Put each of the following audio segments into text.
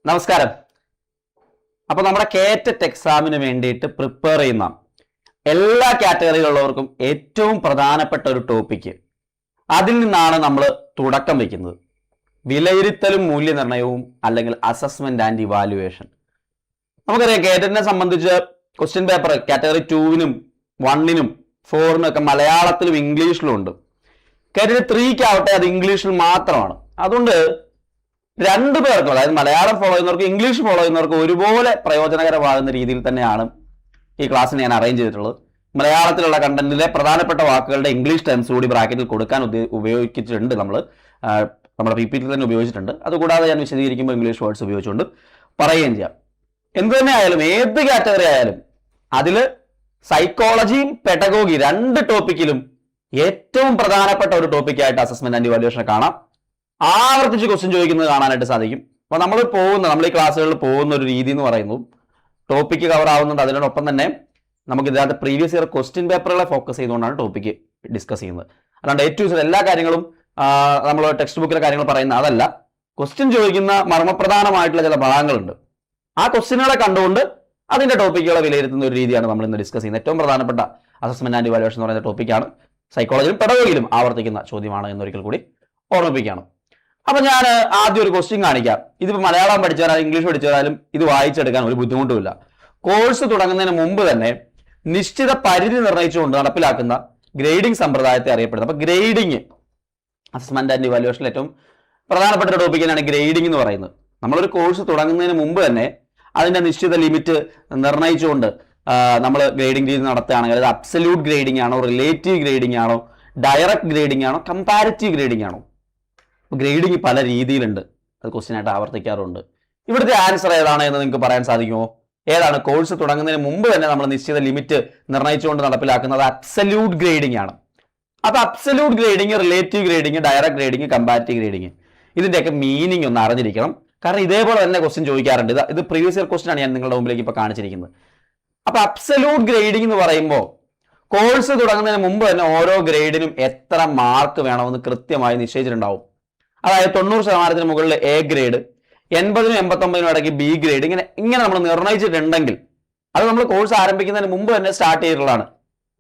നമസ്കാരം. അപ്പോൾ നമ്മുടെ കേറ്ററ്റ് എക്സാമിന് വേണ്ടിയിട്ട് പ്രിപ്പയർ ചെയ്യുന്ന എല്ലാ കാറ്റഗറിയിലുള്ളവർക്കും ഏറ്റവും പ്രധാനപ്പെട്ട ഒരു ടോപ്പിക്ക്, അതിൽ നിന്നാണ് നമ്മൾ തുടക്കം വയ്ക്കുന്നത്. വിലയിരുത്തലും മൂല്യനിർണ്ണയവും അല്ലെങ്കിൽ അസസ്മെന്റ് ആൻഡ് ഇവാലുവേഷൻ. നമുക്കറിയാം, കേറ്ററ്റിനെ സംബന്ധിച്ച് ക്വസ്റ്റ്യൻ പേപ്പർ കാറ്റഗറി 2-നും 1-നും 4-നും ഒക്കെ മലയാളത്തിലും ഇംഗ്ലീഷിലും ഉണ്ട്. കാറ്റഗറി 3-ക്കാവട്ടെ അത് ഇംഗ്ലീഷിൽ മാത്രമാണ്. അതുകൊണ്ട് രണ്ടു പേർക്കും, അതായത് മലയാളം ഫോളോ ചെയ്യുന്നവർക്ക് ഇംഗ്ലീഷ് ഫോളോ ചെയ്യുന്നവർക്ക് ഒരുപോലെ പ്രയോജനകരമാകുന്ന രീതിയിൽ തന്നെയാണ് ഈ ക്ലാസ്സിന് ഞാൻ അറേഞ്ച് ചെയ്തിട്ടുള്ളത്. മലയാളത്തിലുള്ള കണ്ടന്റിലെ പ്രധാനപ്പെട്ട വാക്കുകളുടെ ഇംഗ്ലീഷ് ടേംസ് കൂടി ബ്രാക്കറ്റിൽ കൊടുക്കാൻ ഉപയോഗിച്ചിട്ടുണ്ട്. നമ്മുടെ PPT തന്നെ ഉപയോഗിച്ചിട്ടുണ്ട്. അതുകൂടാതെ ഞാൻ വിശദീകരിക്കുമ്പോൾ ഇംഗ്ലീഷ് വേർഡ്സ് ഉപയോഗിച്ചുകൊണ്ട് പറയുകയും ചെയ്യാം. എന്ത് തന്നെ ആയാലും, ഏത് കാറ്റഗറി ആയാലും, അതിൽ സൈക്കോളജിയും പെഡഗോഗി രണ്ട് ടോപ്പിക്കിലും ഏറ്റവും പ്രധാനപ്പെട്ട ഒരു ടോപ്പിക്കായിട്ട് അസസ്മെന്റ് ആൻഡ് ഇവാലുവേഷൻ കാണാം. ആവർത്തിച്ച് ക്വസ്റ്റ്യൻ ചോദിക്കുന്നത് കാണാനായിട്ട് സാധിക്കും. അപ്പോൾ നമ്മൾ ഈ ക്ലാസ്സുകളിൽ പോകുന്ന ഒരു രീതി എന്ന് പറയുന്നത്, ടോപ്പിക്ക് കവർ ആവുന്നുണ്ട്, അതിനോടൊപ്പം തന്നെ നമുക്ക് ഇതിനകത്ത് പ്രീവിയസ് ഇയർ ക്വസ്റ്റ്യൻ പേപ്പറുകളെ ഫോക്കസ് ചെയ്തുകൊണ്ടാണ് ടോപ്പിക്ക് ഡിസ്കസ് ചെയ്യുന്നത്. അല്ലാണ്ട് ഏറ്റവും എല്ലാ കാര്യങ്ങളും നമ്മൾ ടെക്സ്റ്റ് ബുക്കിലെ കാര്യങ്ങൾ പറയുന്ന അതല്ല. ക്വസ്റ്റ്യൻ ചോദിക്കുന്ന മർമ്മപ്രധാനമായിട്ടുള്ള ചില ഭാഗങ്ങളുണ്ട്. ആ ക്വസ്റ്റ്യനുകളെ കണ്ടുകൊണ്ട് അതിന്റെ ടോപ്പിക്കുകളെ വിലയിരുത്തുന്ന ഒരു രീതിയാണ് നമ്മൾ ഇന്ന് ഡിസ്കസ് ചെയ്യുന്നത്. ഏറ്റവും പ്രധാനപ്പെട്ട അസസ്മെന്റ് ആൻഡ് ഇവാലുവേഷൻ എന്ന് പറയുന്ന ടോപ്പിക്കാണ്. സൈക്കോളജിയിലും പെഡഗോഗിയിലും ആവർത്തിക്കുന്ന ചോദ്യമാണ് എന്നൊരിക്കൽ കൂടി ഓർമ്മിപ്പിക്കുകയാണ്. അപ്പൊ ഞാൻ ആദ്യം ഒരു ക്വസ്റ്റ്യൻ കാണിക്കാം. ഇതിപ്പോ മലയാളം പഠിച്ചാലും ഇംഗ്ലീഷ് പഠിച്ചാലും ഇത് വായിച്ചെടുക്കാൻ ഒരു ബുദ്ധിമുട്ടുമില്ല. കോഴ്സ് തുടങ്ങുന്നതിന് മുമ്പ് തന്നെ നിശ്ചിത പരിധി നിർണ്ണയിച്ചുകൊണ്ട് നടപ്പിലാക്കുന്ന ഗ്രേഡിംഗ് സമ്പ്രദായത്തെ അറിയപ്പെടുന്നത്. അപ്പൊ ഗ്രേഡിംഗ് അസസ്മെന്റ് ആൻഡ് ഇവാലുവേഷനിൽ ഏറ്റവും പ്രധാനപ്പെട്ട ഒരു ടോപ്പിക്കാണ് ഗ്രേഡിംഗ് എന്ന് പറയുന്നത്. നമ്മളൊരു കോഴ്സ് തുടങ്ങുന്നതിന് മുമ്പ് തന്നെ അതിന്റെ നിശ്ചിത ലിമിറ്റ് നിർണ്ണയിച്ചുകൊണ്ട് നമ്മൾ ഗ്രേഡിംഗ് രീതി നടത്തുകയാണെങ്കിൽ അത് അബ്സല്യൂട്ട് ഗ്രേഡിംഗ് ആണോ, റിലേറ്റീവ് ഗ്രേഡിംഗ് ആണോ, ഡയറക്റ്റ് ഗ്രേഡിംഗ് ആണോ, കമ്പാരിറ്റീവ് ഗ്രേഡിംഗ് ആണോ? ഗ്രേഡിംഗ് പല രീതിയിലുണ്ട്. അത് ക്വസ്റ്റ്യൻ ആയിട്ട് ആവർത്തിക്കാറുണ്ട്. ഇവിടുത്തെ ആൻസർ ഏതാണ് എന്ന് നിങ്ങൾക്ക് പറയാൻ സാധിക്കുമോ? ഏതാണ്? കോഴ്സ് തുടങ്ങുന്നതിന് മുമ്പ് തന്നെ നമ്മൾ നിശ്ചിത ലിമിറ്റ് നിർണ്ണയിച്ചുകൊണ്ട് നടപ്പിലാക്കുന്നത് അബ്സല്യൂട്ട് ഗ്രേഡിംഗ് ആണ്. അപ്പൊ absolute grading, relative grading, direct grading, comparative grading, ഇതിന്റെയൊക്കെ മീനിങ് ഒന്ന് അറിഞ്ഞിരിക്കണം. കാരണം ഇതേപോലെ തന്നെ ക്വസ്റ്റ്യൻ ചോദിക്കാറുണ്ട്. ഇത് പ്രീവിയസ് ഇയർ ക്വസ്റ്റ്യൻ ആണ് ഞാൻ നിങ്ങളുടെ മുമ്പിലേക്ക് ഇപ്പൊ കാണിച്ചിരിക്കുന്നത്. അപ്പൊ അബ്സല്യൂട്ട് ഗ്രേഡിംഗ് എന്ന് പറയുമ്പോൾ കോഴ്സ് തുടങ്ങുന്നതിന് മുമ്പ് തന്നെ ഓരോ ഗ്രേഡിനും എത്ര മാർക്ക് വേണമെന്ന് കൃത്യമായി നിശ്ചയിച്ചിട്ടുണ്ടാവും. അതായത് 90% മുകളിൽ A ഗ്രേഡ്, 80-നും 89-നും ഇടയ്ക്ക് B ഗ്രേഡ്, ഇങ്ങനെ നമ്മൾ നിർണ്ണയിച്ചിട്ടുണ്ടെങ്കിൽ അത് നമ്മൾ കോഴ്സ് ആരംഭിക്കുന്നതിന് മുമ്പ് തന്നെ സ്റ്റാർട്ട് ചെയ്തിട്ടുള്ളതാണ്.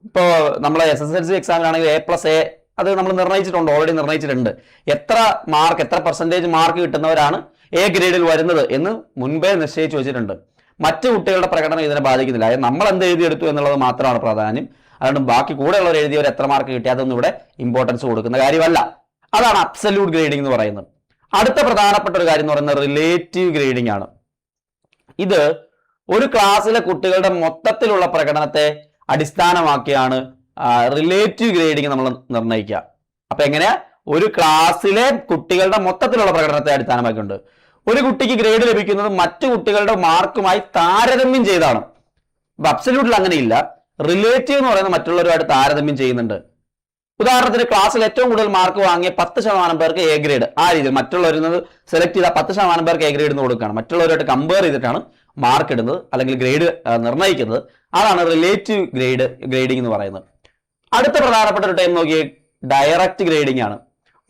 ഇപ്പോൾ നമ്മൾ SSLC എക്സാമിനാണെങ്കിൽ A+A അത് നമ്മൾ നിർണ്ണയിച്ചിട്ടുണ്ട്, ഓൾറെഡി നിർണ്ണയിച്ചിട്ടുണ്ട്. എത്ര പെർസെൻറ്റേജ് മാർക്ക് കിട്ടുന്നവരാണ് A ഗ്രേഡിൽ വരുന്നത് എന്ന് മുൻപേ നിശ്ചയിച്ച് വെച്ചിട്ടുണ്ട്. മറ്റു കുട്ടികളുടെ പ്രകടനം ഇതിനെ ബാധിക്കുന്നില്ല. അതായത് നമ്മൾ എന്ത് എഴുതിയെടുത്തു എന്നുള്ളത് മാത്രമാണ് പ്രാധാന്യം. അതുകൊണ്ട് ബാക്കി കൂടെയുള്ളവർ എഴുതിയവർ എത്ര മാർക്ക് കിട്ടിയാതൊന്നും ഇവിടെ ഇമ്പോർട്ടൻസ് കൊടുക്കുന്ന കാര്യമല്ല. അതാണ് അബ്സല്യൂട്ട് ഗ്രേഡിംഗ് എന്ന് പറയുന്നത്. അടുത്ത പ്രധാനപ്പെട്ട ഒരു കാര്യം എന്ന് പറയുന്നത് റിലേറ്റീവ് ഗ്രേഡിംഗ് ആണ്. ഇത് ഒരു ക്ലാസ്സിലെ കുട്ടികളുടെ മൊത്തത്തിലുള്ള പ്രകടനത്തെ അടിസ്ഥാനമാക്കിയാണ് റിലേറ്റീവ് ഗ്രേഡിംഗ് നമ്മൾ നിർണ്ണയിക്കുക. അപ്പൊ എങ്ങനെയാ? ഒരു ക്ലാസ്സിലെ കുട്ടികളുടെ മൊത്തത്തിലുള്ള പ്രകടനത്തെ അടിസ്ഥാനമാക്കിയുണ്ട്. ഒരു കുട്ടിക്ക് ഗ്രേഡ് ലഭിക്കുന്നത് മറ്റു കുട്ടികളുടെ മാർക്കുമായി താരതമ്യം ചെയ്താണ്. അപ്പൊ അബ്സല്യൂട്ടിൽ അങ്ങനെയില്ല. റിലേറ്റീവ് എന്ന് പറയുന്നത് മറ്റുള്ളവരുമായിട്ട് താരതമ്യം ചെയ്യുന്നുണ്ട്. ഉദാഹരണത്തിന് ക്ലാസ്സിൽ ഏറ്റവും കൂടുതൽ മാർക്ക് വാങ്ങിയ 10% പേർക്ക് A ഗ്രേഡ്, ആ രീതിയിൽ മറ്റുള്ളവരിൽ നിന്ന് സെലക്ട് ചെയ്ത 10% പേർക്ക് A ഗ്രേഡ് എന്ന് കൊടുക്കുകയാണ്. മറ്റുള്ളവരുമായിട്ട് കമ്പയർ ചെയ്തിട്ടാണ് മാർക്ക് ഇടുന്നത് അല്ലെങ്കിൽ ഗ്രേഡ് നിർണ്ണയിക്കുന്നത്. അതാണ് റിലേറ്റീവ് ഗ്രേഡിംഗ് എന്ന് പറയുന്നത്. അടുത്ത പ്രധാനപ്പെട്ട ഒരു ടൈം നോക്കിയേ, ഡയറക്റ്റ് ഗ്രേഡിംഗ് ആണ്.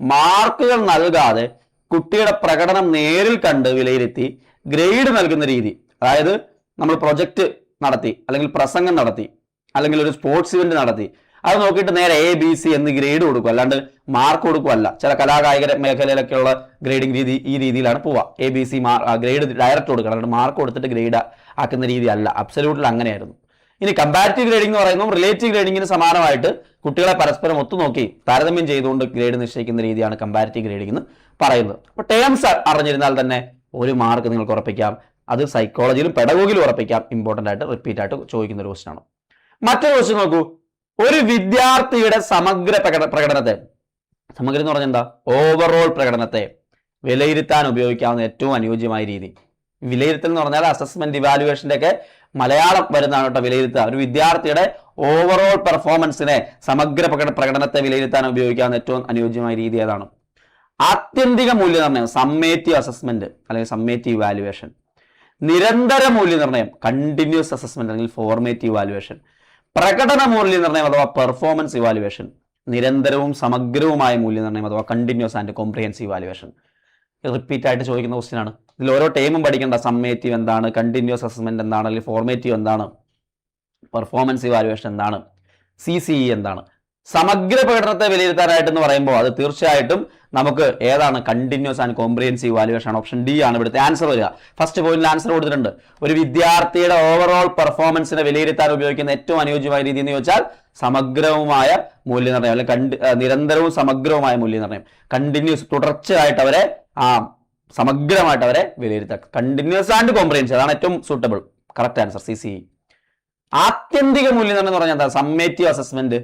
മാർക്കുകൾ നൽകാതെ കുട്ടിയുടെ പ്രകടനം നേരിൽ കണ്ട് വിലയിരുത്തി ഗ്രേഡ് നൽകുന്ന രീതി. അതായത് നമ്മൾ പ്രൊജക്റ്റ് നടത്തി, അല്ലെങ്കിൽ പ്രസംഗം നടത്തി, അല്ലെങ്കിൽ ഒരു സ്പോർട്സ് ഇവന്റ് നടത്തി, അത് നോക്കിയിട്ട് നേരെ ABC എന്ന് ഗ്രേഡ് കൊടുക്കും, അല്ലാണ്ട് മാർക്ക് കൊടുക്കുമല്ല. ചില കലാകായിക മേഖലയിലൊക്കെയുള്ള ഗ്രേഡിംഗ് രീതി ഈ രീതിയിലാണ് പോവുക. ABC ഗ്രേഡ് ഡയറക്റ്റ് കൊടുക്കണം, അല്ലാണ്ട് മാർക്ക് കൊടുത്തിട്ട് ഗ്രേഡ് ആക്കുന്ന രീതി അല്ല. അബ്സല്യൂട്ടിൽ അങ്ങനെയായിരുന്നു. ഇനി കമ്പാരിറ്റീവ് ഗ്രേഡിംഗ് എന്ന് പറയുമ്പോൾ റിലേറ്റീവ് ഗ്രേഡിംഗിന് സമാനമായിട്ട് കുട്ടികളെ പരസ്പരം ഒത്തുനോക്കി താരതമ്യം ചെയ്തുകൊണ്ട് ഗ്രേഡ് നിശ്ചയിക്കുന്ന രീതിയാണ് കമ്പാരിറ്റീവ് ഗ്രേഡിംഗ് എന്ന് പറയുന്നത്. അപ്പോൾ ടേംസ് അറിഞ്ഞിരുന്നാൽ തന്നെ ഒരു മാർക്ക് നിങ്ങൾക്ക് ഉറപ്പിക്കാം. അത് സൈക്കോളജിയിലും പെഡഗോഗിയിലും ഉറപ്പിക്കാം. ഇമ്പോർട്ടൻ്റ് ആയിട്ട് റിപ്പീറ്റ് ആയിട്ട് ചോദിക്കുന്ന ഒരു ക്വസ്റ്റ്യൻ ആണ്. മറ്റൊരു ക്വസ്റ്റ്യൻ നോക്കൂ. ഒരു വിദ്യാർത്ഥിയുടെ സമഗ്ര പ്രകടനത്തെ, സമഗ്രം എന്ന് പറഞ്ഞാൽ എന്താ? ഓവറോൾ പ്രകടനത്തെ വിലയിരുത്താൻ ഉപയോഗിക്കാവുന്ന ഏറ്റവും അനുയോജ്യമായ രീതി. വിലയിരുത്തൽ എന്ന് പറഞ്ഞാൽ അസസ്മെന്റ് ഇവാലുവേഷന്റെ ഒക്കെ മലയാളം വരുന്നതാണ് കേട്ടോ. വിലയിരുത്തുക ഒരു വിദ്യാർത്ഥിയുടെ ഓവറോൾ പെർഫോമൻസിനെ, സമഗ്ര പ്രകടനത്തെ വിലയിരുത്താൻ ഉപയോഗിക്കാവുന്ന ഏറ്റവും അനുയോജ്യമായ രീതി ഏതാണ്? ആത്യന്തിക മൂല്യനിർണ്ണയം, സമ്മേറ്റീവ് അസസ്മെന്റ് അല്ലെങ്കിൽ സമ്മേറ്റീവ് ഇവാലുവേഷൻ. നിരന്തര മൂല്യനിർണ്ണയം, കണ്ടിന്യൂസ് അസസ്മെന്റ് അല്ലെങ്കിൽ ഫോർമേറ്റീവ് ഇവാലുവേഷൻ. പ്രകടന മൂല്യനിർണ്ണയം അഥവാ പെർഫോമൻസ് ഇവാലുവേഷൻ. നിരന്തരവും സമഗ്രവുമായ മൂല്യനിർണ്ണയം അഥവാ continuous and comprehensive evaluation. Repeat ആയിട്ട് ചോദിക്കുന്ന ക്വസ്റ്റ്യൻ ആണ്. ഇതിൽ ഓരോ ടൈമും പഠിക്കേണ്ട. സമ്മേറ്റീവ് എന്താണ്, കണ്ടിന്യൂസ് അസസ്മെന്റ് എന്താണ്, അല്ലെങ്കിൽ ഫോർമേറ്റീവ് എന്താണ്, പെർഫോമൻസ് ഇവാലുവേഷൻ എന്താണ്, CCE എന്താണ്. സമഗ്ര പഠനത്തെ വിലയിരുത്താനായിട്ട് എന്ന് പറയുമ്പോൾ അത് തീർച്ചയായിട്ടും നമുക്ക് ഏതാണ്, കണ്ടിന്യൂസ് ആൻഡ് കോംപ്രിഹെൻസീവ് ഇവാലുവേഷൻ ആണ്. ഓപ്ഷൻ ഡി ആണ് ഇവിടുത്തെ ആൻസർ വരിക. ഫസ്റ്റ് പോയിന്റിൽ ആൻസർ കൊടുത്തിട്ടുണ്ട്. ഒരു വിദ്യാർത്ഥിയുടെ ഓവറോൾ പെർഫോമൻസിനെ വിലയിരുത്താൻ ഉപയോഗിക്കുന്ന ഏറ്റവും അനുയോജ്യമായ രീതി എന്ന് ചോദിച്ചാൽ സമഗ്രവുമായ മൂല്യനിർണ്ണയം, അല്ലെങ്കിൽ നിരന്തരവും സമഗ്രവുമായ മൂല്യനിർണ്ണയം. കണ്ടിന്യൂസ്, തുടർച്ചയായിട്ട് അവരെ സമഗ്രമായിട്ട് അവരെ വിലയിരുത്തുക. കണ്ടിന്യൂസ് ആൻഡ് കോംപ്രിഹെൻസീവ്, അതാണ് ഏറ്റവും സൂട്ടബിൾ കറക്റ്റ് ആൻസർ, CCE. ആത്യന്തിക മൂല്യനിർണ്ണയം എന്ന് പറഞ്ഞാൽ എന്താ? Summative assessment.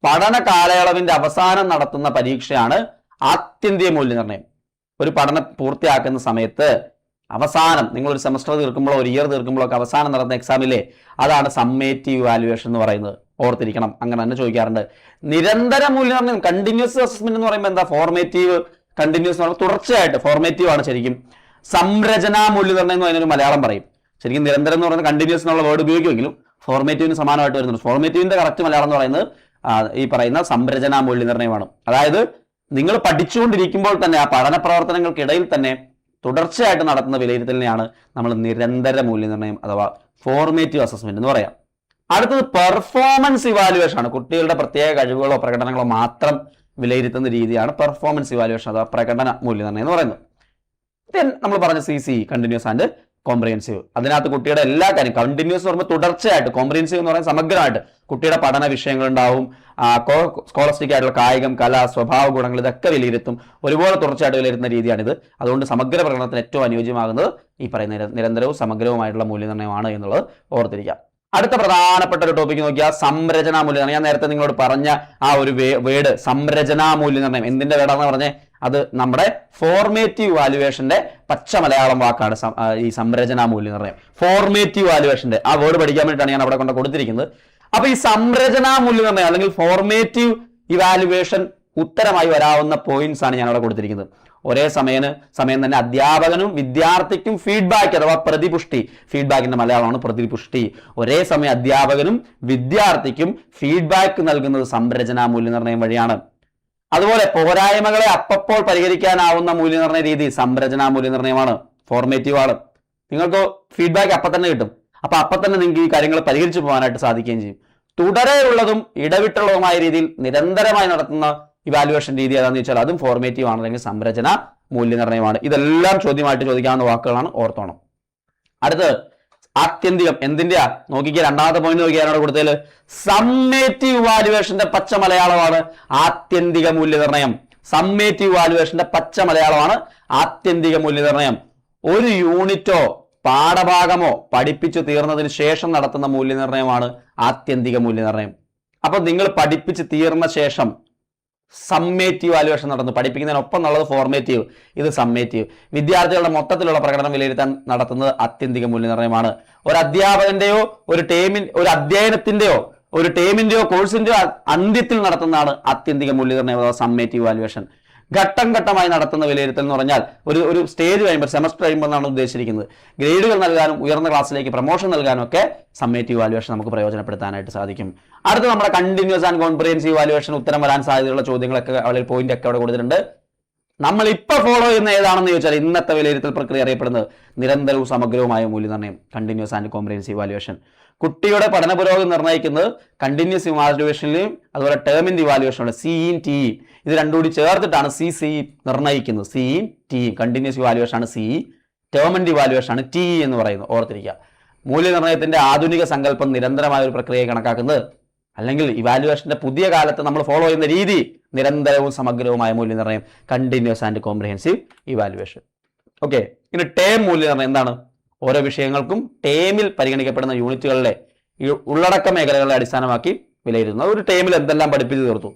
പഠന കാലയളവിന്റെ അവസാനം നടത്തുന്ന പരീക്ഷയാണ് ആത്യന്തിക മൂല്യനിർണ്ണയം. ഒരു പഠനം പൂർത്തിയാക്കുന്ന സമയത്ത് അവസാനം, നിങ്ങൾ ഒരു സെമസ്റ്റർ തീർക്കുമ്പോഴോ ഒരു ഇയർ തീർക്കുമ്പോഴോ ഒക്കെ അവസാനം നടത്തുന്ന എക്സാമിലെ, അതാണ് സമ്മേറ്റീവ് വാല്യുവേഷൻ എന്ന് പറയുന്നത്. ഓർത്തിരിക്കണം, അങ്ങനെ തന്നെ ചോദിക്കാറുണ്ട്. നിരന്തര മൂല്യനിർണ്ണയം, കണ്ടിന്യൂസ് അസസ്മെന്റ് എന്ന് പറയുമ്പോൾ എന്താ? ഫോർമേറ്റീവ്, കണ്ടിന്യൂസ് എന്ന് പറയുമ്പോൾ തുടർച്ചയായിട്ട്, ഫോർമേറ്റീവ് ആണ് ശരിക്കും. സംരചനാ മൂല്യനിർണ്ണയം എന്ന് അതിനൊരു മലയാളം പറയും. ശരിക്കും നിരന്തരം എന്ന് പറയുന്നത് കണ്ടിന്യൂസ് എന്നുള്ള വേർഡ് ഉപയോഗിക്കുമെങ്കിലും ഫോർമേറ്റീവിന് സമാനമായിട്ട് വരുന്നുണ്ട്. ഫോർമേറ്റീവിന്റെ കറക്റ്റ് മലയാളം എന്ന് പറയുന്നത് ഈ പറയുന്ന സംരചനാ മൂല്യനിർണ്ണയമാണ്. അതായത് നിങ്ങൾ പഠിച്ചുകൊണ്ടിരിക്കുമ്പോൾ തന്നെ ആ പഠന പ്രവർത്തനങ്ങൾക്കിടയിൽ തന്നെ തുടർച്ചയായിട്ട് നടത്തുന്ന വിലയിരുത്തലിനെയാണ് നമ്മൾ നിരന്തര മൂല്യനിർണ്ണയം അഥവാ ഫോർമേറ്റീവ് അസസ്മെന്റ് എന്ന് പറയാം. അടുത്തത് പെർഫോമൻസ് ഇവാലുവേഷൻ ആണ്. കുട്ടികളുടെ പ്രത്യേക കഴിവുകളോ പ്രകടനങ്ങളോ മാത്രം വിലയിരുത്തുന്ന രീതിയാണ് പെർഫോമൻസ് ഇവാലുവേഷൻ അഥവാ പ്രകടന മൂല്യനിർണ്ണയം എന്ന് പറയുന്നത്. നമ്മൾ പറഞ്ഞ CCE, കണ്ടിന്യൂസ് ആൻഡ് കോംപ്രിഹെൻസീവ്. അതിനകത്ത് കുട്ടിയുടെ എല്ലാ കാര്യം, കണ്ടിന്യൂസ് എന്ന് പറയുമ്പോൾ തുടർച്ചയായിട്ട്, കോംപ്രിഹെൻസീവ് എന്ന് പറയുന്നത് സമഗ്രമായിട്ട് കുട്ടിയുടെ പഠന വിഷയങ്ങളുണ്ടാവും, സ്കോളസ്റ്റിക് ആയിട്ടുള്ള കായികം, കല, സ്വഭാവ ഗുണങ്ങൾ, ഇതൊക്കെ വിലയിരുത്തും. ഒരുപോലെ തുടർച്ചയായിട്ട് വിലയിരുത്തുന്ന രീതിയാണിത്. അതുകൊണ്ട് സമഗ്ര പ്രകടനത്തിന് ഏറ്റവും അനുയോജ്യമാകുന്നത് ഈ പറയുന്ന നിരന്തരവും സമഗ്രവുമായിട്ടുള്ള മൂല്യനിർണ്ണയമാണ് എന്നുള്ളത് ഓർത്തിരിക്കാം. അടുത്ത പ്രധാനപ്പെട്ട ഒരു ടോപ്പിക് നോക്കിയാൽ സംരചനാ മൂല്യനിർണ്ണയം. ഞാൻ നേരത്തെ നിങ്ങളോട് പറഞ്ഞ ആ ഒരു വേർഡ് സംരചനാ മൂല്യനിർണ്ണയം എന്തിന്റെ വേർഡാണെന്ന് പറഞ്ഞേ? അത് നമ്മുടെ ഫോർമേറ്റീവ് വാല്യുവേഷന്റെ പച്ച മലയാളം വാക്കാണ് ഈ സംരചനാ മൂല്യനിർണ്ണയം. ഫോർമേറ്റീവ് വാല്യുവേഷന്റെ ആ വേർഡ് പഠിക്കാൻ വേണ്ടിയിട്ടാണ് ഞാൻ അവിടെ കൊണ്ട് കൊടുത്തിരിക്കുന്നത്. അപ്പൊ ഈ സംരചനാ മൂല്യനിർണ്ണയം അല്ലെങ്കിൽ ഫോർമേറ്റീവ് ഇവാലുവേഷൻ ഉത്തരമായി വരാവുന്ന പോയിന്റ്സ് ആണ് ഞാൻ അവിടെ കൊടുത്തിരിക്കുന്നത്. ഒരേ സമയം തന്നെ അധ്യാപകനും വിദ്യാർത്ഥിക്കും ഫീഡ്ബാക്ക് അഥവാ പ്രതിപുഷ്ടി, ഫീഡ്ബാക്കിന്റെ മലയാളമാണ് പ്രതിപുഷ്ടി. ഒരേ സമയം അധ്യാപകനും വിദ്യാർത്ഥിക്കും ഫീഡ്ബാക്ക് നൽകുന്നത് സംരചനാ മൂല്യനിർണ്ണയം വഴിയാണ്. അതുപോലെ പോരായ്മകളെ അപ്പോൾ പരിഹരിക്കാനാവുന്ന മൂല്യനിർണ്ണയ രീതി സംരചനാ മൂല്യനിർണ്ണയമാണ്, ഫോർമേറ്റീവ് ആണ്. നിങ്ങൾക്ക് ഫീഡ്ബാക്ക് അപ്പം തന്നെ കിട്ടും. അപ്പം തന്നെ നിങ്ങൾക്ക് ഈ കാര്യങ്ങൾ പരിഹരിച്ചു പോകാനായിട്ട് സാധിക്കുകയും ചെയ്യും. തുടരെയുള്ളതും ഇടവിട്ടുള്ളതുമായ രീതിയിൽ നിരന്തരമായി നടത്തുന്ന ഇവാലുവേഷൻ രീതി ഏതാണെന്ന് ചോദിച്ചാൽ അതും ഫോർമേറ്റീവ് ആണ്, അല്ലെങ്കിൽ സംരചന മൂല്യനിർണ്ണയമാണ്. ഇതെല്ലാം ചോദ്യമായിട്ട് ചോദിക്കാവുന്ന വാക്കുകളാണ്, ഓർത്തോണം. അടുത്ത് ആത്യന്തികം. എന്തിന്റെയാ? നോക്കിക്കുക, രണ്ടാമത്തെ പോയിന്റ് നോക്കിയാൽ കൊടുത്തതിൽ സമ്മേറ്റീവ് വാല്യുവേഷന്റെ പച്ച മലയാളമാണ് ആത്യന്തിക മൂല്യനിർണ്ണയം. സമ്മേറ്റീവ് വാല്യുവേഷന്റെ പച്ച മലയാളമാണ് ആത്യന്തിക മൂല്യനിർണ്ണയം. ഒരു യൂണിറ്റോ പാഠഭാഗമോ പഠിപ്പിച്ചു തീർന്നതിന് ശേഷം നടത്തുന്ന മൂല്യനിർണ്ണയമാണ് ആത്യന്തിക മൂല്യനിർണ്ണയം. അപ്പൊ നിങ്ങൾ പഠിപ്പിച്ച് തീർന്ന ശേഷം സമ്മേറ്റീവ് വാല്യുവേഷൻ നടന്നു, പഠിപ്പിക്കുന്നതിനൊപ്പം എന്നുള്ളത് ഫോർമേറ്റീവ്, ഇത് സമ്മേറ്റീവ്. വിദ്യാർത്ഥികളുടെ മൊത്തത്തിലുള്ള പ്രകടനം വിലയിരുത്താൻ നടത്തുന്നത് ആത്യന്തിക മൂല്യനിർണ്ണയമാണ്. ഒരു അധ്യാപകന്റെയോ ഒരു അധ്യയനത്തിന്റെയോ ഒരു ടേമിന്റെയോ കോഴ്സിന്റെയോ അന്ത്യത്തിൽ നടത്തുന്നതാണ് ആത്യന്തിക മൂല്യനിർണ്ണയം അഥവാ സമ്മേറ്റീവ് വാല്യുവേഷൻ. ഘട്ടം ഘട്ടമായി നടത്തുന്ന വിലയിരുത്തൽ എന്ന് പറഞ്ഞാൽ ഒരു സ്റ്റേജ് കഴിയുമ്പോൾ, സെമസ്റ്റർ കഴിയുമ്പോൾ എന്നാണ് ഉദ്ദേശിച്ചിരിക്കുന്നത്. ഗ്രേഡുകൾ നൽകാനും ഉയർന്ന ക്ലാസ്സിലേക്ക് പ്രൊമോഷൻ നൽകാനും ഒക്കെ സമ്മേറ്റീവ് വാല്യുവേഷൻ നമുക്ക് പ്രയോജനപ്പെടുത്താനായിട്ട് സാധിക്കും. അടുത്ത നമ്മുടെ കണ്ടിന്യൂസ് ആൻഡ് കോംപ്രിഹെൻസീവ് വാല്യുവേഷൻ ഉത്തരം വരാൻ സാധ്യതയുള്ള ചോദ്യങ്ങളൊക്കെ അവിടെ പോയിന്റ് ഒക്കെ അവിടെ കൊടുത്തിട്ടുണ്ട്. നമ്മൾ ഇപ്പൊ ഫോളോ ചെയ്യുന്ന ഏതാണെന്ന് ചോദിച്ചാൽ ഇന്നത്തെ വിലയിരുത്തൽ പ്രക്രിയ അറിയപ്പെടുന്നത് നിരന്തരവും സമഗ്രവുമായ മൂല്യനിർണ്ണയം, കണ്ടിന്യൂസ് ആൻഡ് കോംപ്രിഹെൻസീവ് വാല്യുവേഷൻ. കുട്ടിയുടെ പഠന പുരോഗതി നിർണ്ണയിക്കുന്നത് കണ്ടിന്യൂസ് ഇവാലുവേഷനിലും അതുപോലെ ടേമിന്റെ ഇവാലുവേഷനിലും സിയും ടിയും ഇത് രണ്ടും കൂടി ചേർത്തിട്ടാണ് CCE നിർണ്ണയിക്കുന്നത്. സിയും ടിയും, കണ്ടിന്യൂസ് ഇവാലുവേഷൻ ആണ് CE, ടേമിന്റെ ഇവാലുവേഷൻ ആണ് TE എന്ന് പറയുന്നത്, ഓർത്തിരിക്കുക. മൂല്യനിർണ്ണയത്തിന്റെ ആധുനിക സങ്കല്പം നിരന്തരമായ ഒരു പ്രക്രിയയെ കണക്കാക്കുന്നത്, അല്ലെങ്കിൽ ഇവാലുവേഷന്റെ പുതിയ കാലത്ത് നമ്മൾ ഫോളോ ചെയ്യുന്ന രീതി നിരന്തരവും സമഗ്രവുമായ മൂല്യനിർണ്ണയം, continuous and comprehensive evaluation. Okay, ഇനി ടേം മൂല്യനിർണ്ണയം എന്താണ്? ഓരോ വിഷയങ്ങൾക്കും ടേമിൽ പരിഗണിക്കപ്പെടുന്ന യൂണിറ്റുകളിലെ ഉള്ളടക്ക മേഖലകളെ അടിസ്ഥാനമാക്കി വിലയിരുത്തുന്നു. ഒരു ടേമിൽ എന്തെല്ലാം പഠിപ്പിച്ച് തീർത്തു,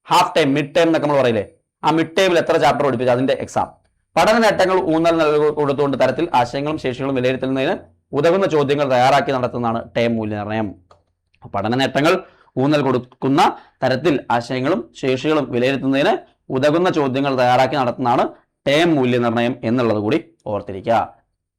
ഹാഫ് ടൈം, മിഡ് ടൈം എന്നൊക്കെ നമ്മൾ പറയില്ലേ, ആ മിഡ് ടൈമിൽ എത്ര ചാപ്റ്റർ പഠിപ്പിച്ചു, അതിന്റെ എക്സാം. പഠന നേട്ടങ്ങൾ ഊന്നൽ കൊടുത്തുകൊണ്ട് തരത്തിൽ ആശയങ്ങളും ശേഷികളും വിലയിരുത്തുന്നതിന് ഉതകുന്ന ചോദ്യങ്ങൾ തയ്യാറാക്കി നടത്തുന്നതാണ് ടേം മൂല്യനിർണ്ണയം. പഠന നേട്ടങ്ങൾ ഊന്നൽ കൊടുക്കുന്ന തരത്തിൽ ആശയങ്ങളും ശേഷികളും വിലയിരുത്തുന്നതിന് ഉതകുന്ന ചോദ്യങ്ങൾ തയ്യാറാക്കി നടത്തുന്നതാണ് ടേം മൂല്യനിർണ്ണയം എന്നുള്ളത് കൂടി ഓർത്തിരിക്കുക.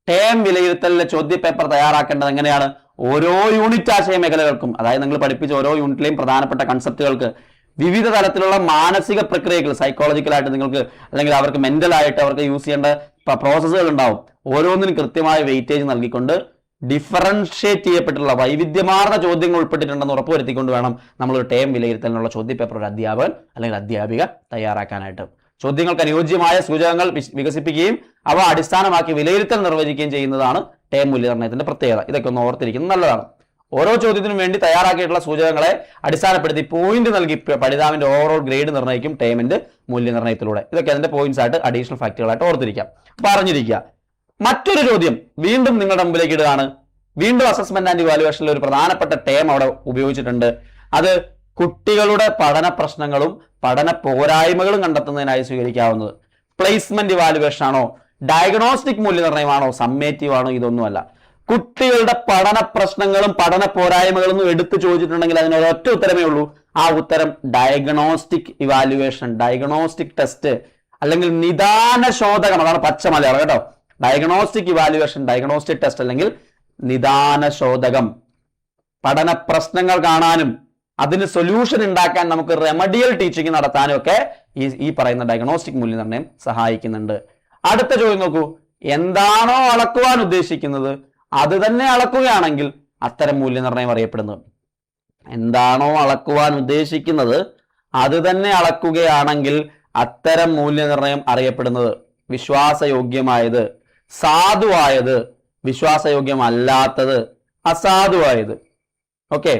ടേം വിലയിരുത്തലിലെ ചോദ്യ പേപ്പർ തയ്യാറാക്കേണ്ടത് എങ്ങനെയാണ്? ഓരോ യൂണിറ്റ് ആശയ മേഖലകൾക്കും, അതായത് നിങ്ങൾ പഠിപ്പിച്ച ഓരോ യൂണിറ്റിലെയും പ്രധാനപ്പെട്ട കൺസെപ്റ്റുകൾക്ക് വിവിധ തലത്തിലുള്ള മാനസിക പ്രക്രിയകൾ സൈക്കോളജിക്കലായിട്ട് നിങ്ങൾക്ക് അല്ലെങ്കിൽ അവർക്ക് മെന്റലായിട്ട് അവർക്ക് യൂസ് ചെയ്യേണ്ട പ്രോസസ്സുകൾ ഉണ്ടാവും. ഓരോന്നിനും കൃത്യമായ വെയിറ്റേജ് നൽകിക്കൊണ്ട് ഡിഫറൻഷിയേറ്റ് ചെയ്യപ്പെട്ടുള്ള വൈവിധ്യമാർന്ന ചോദ്യങ്ങൾ ഉൾപ്പെട്ടിട്ടുണ്ടെന്ന് ഉറപ്പുവരുത്തിക്കൊണ്ട് വേണം നമ്മളൊരു ടേം വിലയിരുത്തലിനുള്ള ചോദ്യപേപ്പർ ഒരു അധ്യാപകൻ അല്ലെങ്കിൽ അധ്യാപിക തയ്യാറാക്കാനായിട്ട്. ചോദ്യങ്ങൾക്ക് അനുയോജ്യമായ സൂചകങ്ങൾ വികസിപ്പിക്കുകയും അവ അടിസ്ഥാനമാക്കി വിലയിരുത്തൽ നിർവചിക്കുകയും ചെയ്യുന്നതാണ് ടേം മൂല്യനിർണ്ണയത്തിന്റെ പ്രത്യേകത. ഇതൊക്കെ ഒന്ന് ഓർത്തിരിക്കുന്നത് നല്ലതാണ്. ഓരോ ചോദ്യത്തിനും വേണ്ടി തയ്യാറാക്കിയിട്ടുള്ള സൂചകങ്ങളെ അടിസ്ഥാനപ്പെടുത്തി പോയിന്റ് നൽകി പഠിതാവിന്റെ ഓവറോൾ ഗ്രേഡ് നിർണ്ണയിക്കും ടേമിന്റെ മൂല്യനിർണ്ണയത്തിലൂടെ. ഇതൊക്കെ അതിന്റെ പോയിന്റ്സ് ആയിട്ട് അഡീഷണൽ ഫാക്ടുകളായിട്ട് ഓർത്തിരിക്കാം, പറഞ്ഞിരിക്കുക. മറ്റൊരു ചോദ്യം വീണ്ടും നിങ്ങളുടെ മുമ്പിലേക്ക് ഇടുകയാണ്. വീണ്ടും അസസ്മെന്റ് ആൻഡ് ഇവാലുവേഷനിൽ ഒരു പ്രധാനപ്പെട്ട ടേം അവിടെ ഉപയോഗിച്ചിട്ടുണ്ട്. അത് കുട്ടികളുടെ പഠന പ്രശ്നങ്ങളും പഠന പോരായ്മകളും കണ്ടെത്തുന്നതിനായി സ്വീകരിക്കാവുന്നത് പ്ലേസ്മെന്റ് ഇവാലുവേഷൻ ആണോ, ഡയഗ്നോസ്റ്റിക് മൂല്യനിർണ്ണയമാണോ, സമ്മേറ്റീവ് ആണോ? ഇതൊന്നുമല്ല. കുട്ടികളുടെ പഠന പ്രശ്നങ്ങളും പഠന പോരായ്മകളും എടുത്തു ചോദിച്ചിട്ടുണ്ടെങ്കിൽ അതിന് ഒരൊറ്റ ഉത്തരമേ ഉള്ളൂ. ആ ഉത്തരം ഡയഗ്നോസ്റ്റിക് ഇവാലുവേഷൻ, ഡയഗ്നോസ്റ്റിക് ടെസ്റ്റ് അല്ലെങ്കിൽ നിദാന ശോധകം. അതാണ് പച്ച മലയാളം കേട്ടോ. ഡയഗ്നോസ്റ്റിക് ഇവാലുവേഷൻ, ഡയഗ്നോസ്റ്റിക് ടെസ്റ്റ് അല്ലെങ്കിൽ നിദാന ശോധകം. പഠന പ്രശ്നങ്ങൾ കാണാനും അതിന് സൊല്യൂഷൻ ഉണ്ടാക്കാൻ നമുക്ക് റെമഡിയൽ ടീച്ചിങ് നടത്താനും ഒക്കെ ഈ പറയുന്ന ഡയഗ്നോസ്റ്റിക് മൂല്യനിർണ്ണയം സഹായിക്കുന്നുണ്ട്. അടുത്ത ചോദ്യം നോക്കൂ. എന്താണോ അളക്കുവാൻ ഉദ്ദേശിക്കുന്നത് അത് തന്നെ അളക്കുകയാണെങ്കിൽ അത്തരം മൂല്യനിർണ്ണയം അറിയപ്പെടുന്നത്. എന്താണോ അളക്കുവാൻ ഉദ്ദേശിക്കുന്നത് അത് തന്നെ അളക്കുകയാണെങ്കിൽ അത്തരം മൂല്യനിർണ്ണയം അറിയപ്പെടുന്നത് വിശ്വാസയോഗ്യമായത്, സാധുവായത്, വിശ്വാസയോഗ്യമല്ലാത്തത്, അസാധുവായത്. ഓക്കെ,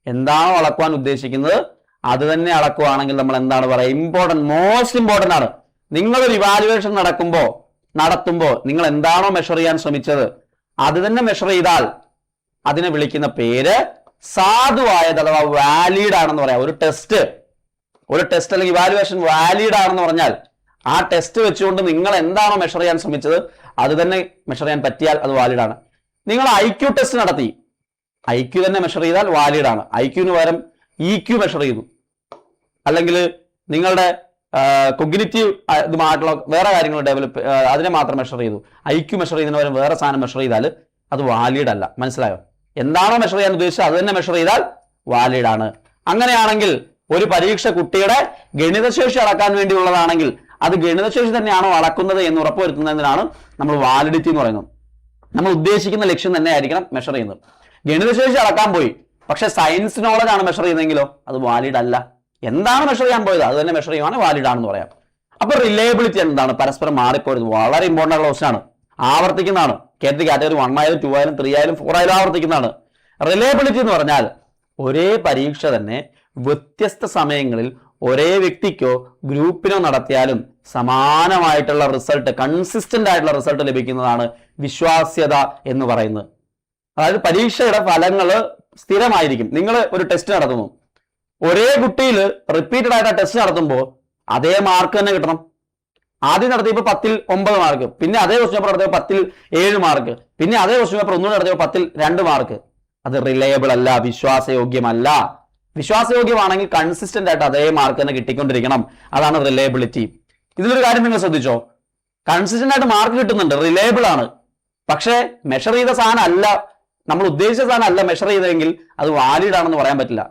എന്താണോ അളക്കുവാൻ ഉദ്ദേശിക്കുന്നത് അത് തന്നെ അളക്കുവാണെങ്കിൽ നമ്മൾ എന്താണ് പറയുക? ഇമ്പോർട്ടൻറ്റ്, മോസ്റ്റ് ഇമ്പോർട്ടൻ്റ് ആണ്. നിങ്ങളൊരു ഇവാലുവേഷൻ നടത്തുമ്പോൾ നിങ്ങൾ എന്താണോ മെഷർ ചെയ്യാൻ ശ്രമിച്ചത് അത് തന്നെ മെഷർ ചെയ്താൽ അതിനെ വിളിക്കുന്ന പേര് സാധുവായത് അഥവാ വാലിഡ് ആണെന്ന് പറയാം. ഒരു ടെസ്റ്റ് അല്ലെങ്കിൽ ഇവാലുവേഷൻ വാലിഡ് ആണെന്ന് പറഞ്ഞാൽ ആ ടെസ്റ്റ് വെച്ചുകൊണ്ട് നിങ്ങൾ എന്താണോ മെഷർ ചെയ്യാൻ ശ്രമിച്ചത് അത് തന്നെ മെഷർ ചെയ്യാൻ പറ്റിയാൽ അത് വാലിഡ് ആണ്. നിങ്ങൾ IQ ടെസ്റ്റ് നടത്തി, IQ തന്നെ മെഷർ ചെയ്താൽ വാലിഡ് ആണ്. IQന് പകരം EQ മെഷർ ചെയ്തു, അല്ലെങ്കിൽ നിങ്ങളുടെ കൊഗ്നിറ്റീവ് ഇതുമായിട്ടുള്ള വേറെ കാര്യങ്ങൾ അതിനെ മാത്രം മെഷർ ചെയ്തു, IQ മെഷർ ചെയ്യുന്നതിന് പകരം വേറെ സാധനം മെഷർ ചെയ്താൽ അത് വാലിഡ് അല്ല. മനസ്സിലായോ? എന്താണോ മെഷർ ചെയ്യാൻ ഉദ്ദേശിച്ചത് അത് തന്നെ മെഷർ ചെയ്താൽ വാലിഡ് ആണ്. അങ്ങനെയാണെങ്കിൽ ഒരു പരീക്ഷ കുട്ടിയുടെ ഗണിതശേഷി അളക്കാൻ വേണ്ടിയുള്ളതാണെങ്കിൽ അത് ഗണിതശേഷി തന്നെയാണോ അളക്കുന്നത് എന്ന് ഉറപ്പുവരുത്തുന്നതിനാണ് നമ്മൾ വാലിഡിറ്റി എന്ന് പറയുന്നത്. നമ്മൾ ഉദ്ദേശിക്കുന്ന ലക്ഷ്യം തന്നെ ആയിരിക്കണം മെഷർ ചെയ്യുന്നത്. ഗണിതശേഷി അളക്കാൻ പോയി പക്ഷെ സയൻസ് നോളജ് ആണ് മെഷർ ചെയ്യുന്നതെങ്കിലോ അത് വാലിഡ് അല്ല. എന്താണ് മെഷർ ചെയ്യാൻ പോയത് അത് തന്നെ മെഷർ ചെയ്യുവാണ് വാലിഡ് ആണെന്ന് പറയാം. അപ്പൊ റിലയബിലിറ്റി എന്താണ്? പരസ്പരം മാറിപ്പോയത് വളരെ ഇമ്പോർട്ടൻ്റ് ആയിട്ടുള്ള ക്വസ്റ്റൻ ആണ്. ആവർത്തിക്കുന്നതാണ്. കാറ്റഗറി 1 ആയാലും 2 ആയാലും 3 ആയാലും 4 ആയാലും ആവർത്തിക്കുന്നതാണ്. റിലയബിലിറ്റി എന്ന് പറഞ്ഞാൽ ഒരേ പരീക്ഷ തന്നെ വ്യത്യസ്ത സമയങ്ങളിൽ ഒരേ വ്യക്തിക്കോ ഗ്രൂപ്പിനോ നടത്തിയാലും സമാനമായിട്ടുള്ള റിസൾട്ട്, കൺസിസ്റ്റന്റ് ആയിട്ടുള്ള റിസൾട്ട് ലഭിക്കുന്നതാണ് വിശ്വാസ്യത എന്ന് പറയുന്നത്. അതായത് പരീക്ഷയുടെ ഫലങ്ങൾ സ്ഥിരമായിരിക്കും. നിങ്ങൾ ഒരു ടെസ്റ്റ് നടത്തുന്നു, ഒരേ കുട്ടിയിൽ റിപ്പീറ്റഡ് ആയിട്ട് ആ ടെസ്റ്റ് നടത്തുമ്പോൾ അതേ മാർക്ക് തന്നെ കിട്ടണം. ആദ്യം നടത്തിയപ്പോൾ 10ൽ 9 മാർക്ക്, പിന്നെ അതേ ക്വസ്റ്റ്യൻ പേപ്പർ നടത്തിയപ്പോൾ 10ൽ 7 മാർക്ക്, പിന്നെ അതേ ക്വസ്റ്റ്യൻ പേപ്പർ ഒന്നുകൂടെ നടത്തിയപ്പോൾ 10ൽ 2 മാർക്ക്. അത് റിലയബിൾ അല്ല, വിശ്വാസയോഗ്യമല്ല. വിശ്വാസയോഗ്യമാണെങ്കിൽ കൺസിസ്റ്റന്റ് ആയിട്ട് അതേ മാർക്ക് തന്നെ കിട്ടിക്കൊണ്ടിരിക്കണം. അതാണ് റിലയബിലിറ്റി. ഇതിലൊരു കാര്യം നിങ്ങൾ ശ്രദ്ധിച്ചോ, കൺസിസ്റ്റന്റ് ആയിട്ട് മാർക്ക് കിട്ടുന്നുണ്ട്, റിലയബിൾ ആണ്. പക്ഷേ മെഷർ ചെയ്ത സാധനം അല്ല, നമ്മൾ ഉദ്ദേശിച്ച സാധനം അല്ല മെഷർ ചെയ്തെങ്കിൽ അത് വാലിഡ് ആണെന്ന് പറയാൻ പറ്റില്ല.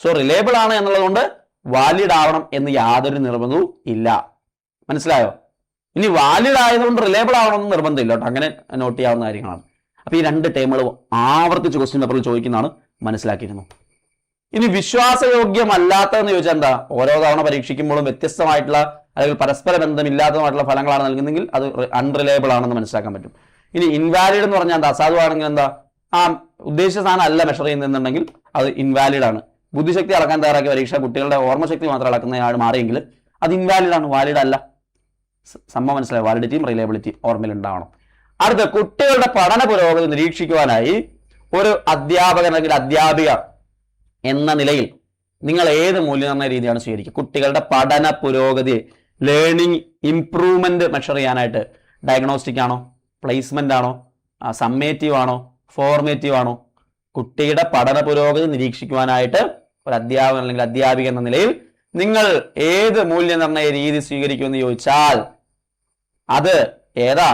സോ റിലയബിൾ ആണ് എന്നുള്ളത് കൊണ്ട് വാലിഡ് ആവണം എന്ന് യാതൊരു നിർബന്ധവും ഇല്ല. മനസ്സിലായോ? ഇനി വാലിഡ് ആയതുകൊണ്ട് റിലയബിൾ ആവണമെന്ന് നിർബന്ധമില്ല കേട്ടോ. അങ്ങനെ നോട്ട് ചെയ്യാവുന്ന കാര്യങ്ങളാണ്. അപ്പൊ ഈ 2 ടേമുകൾ ആവർത്തിച്ച് ക്വസ്റ്റ്യൻ പേപ്പറിൽ ചോദിക്കുന്നതാണ്, മനസ്സിലാക്കിയിരുന്നു. ഇനി വിശ്വാസയോഗ്യമല്ലാത്തതെന്ന് ചോദിച്ചാൽ എന്താ? ഓരോ തവണ പരീക്ഷിക്കുമ്പോഴും വ്യത്യസ്തമായിട്ടുള്ള അല്ലെങ്കിൽ പരസ്പര ബന്ധമില്ലാത്തതുമായിട്ടുള്ള ഫലങ്ങളാണ് നൽകുന്നതെങ്കിൽ അത് അൺറിലയബിൾ ആണെന്ന് മനസ്സിലാക്കാൻ പറ്റും. ഇനി ഇൻവാലിഡ് എന്ന് പറഞ്ഞാൽ എന്താ? അസാധുവാണെങ്കിൽ എന്താ? ആ ഉദ്ദേശിച്ച സാധനം അല്ല മെഷർ ചെയ്യുന്നുണ്ടെങ്കിൽ അത് ഇൻവാലിഡ് ആണ്. ബുദ്ധിശക്തി അളക്കാൻ തയ്യാറാക്കിയ പരീക്ഷ കുട്ടികളുടെ ഓർമ്മശക്തി മാത്രം അളക്കുന്നയാൾ മാറിയെങ്കിൽ അത് ഇൻവാലിഡ് ആണ്, വാലിഡ് അല്ല. സംഭവം മനസ്സിലായി? വാലിഡിറ്റിയും റിലയബിലിറ്റി ഓർമ്മയിൽ ഉണ്ടാവണം. അടുത്ത, കുട്ടികളുടെ പഠന പുരോഗതി നിരീക്ഷിക്കുവാനായി ഒരു അധ്യാപകൻ അല്ലെങ്കിൽ അധ്യാപിക എന്ന നിലയിൽ നിങ്ങൾ ഏത് മൂല്യനിർണ്ണയ രീതിയാണ് സ്വീകരിക്കുക? കുട്ടികളുടെ പഠന പുരോഗതി, ലേണിംഗ് ഇംപ്രൂവ്മെന്റ് മെഷർ ചെയ്യാനായിട്ട് ഡയഗ്നോസ്റ്റിക് ആണോ, പ്ലേസ്മെന്റ് ആണോ, സമ്മേറ്റീവ് ആണോ, ഫോർമേറ്റീവ് ആണോ? കുട്ടിയുടെ പഠന പുരോഗതി നിരീക്ഷിക്കുവാനായിട്ട് ഒരു അധ്യാപകൻ അല്ലെങ്കിൽ അധ്യാപിക എന്ന നിലയിൽ നിങ്ങൾ ഏത് മൂല്യനിർണ്ണയ രീതി സ്വീകരിക്കുമെന്ന് ചോദിച്ചാൽ അത് ഏതാ?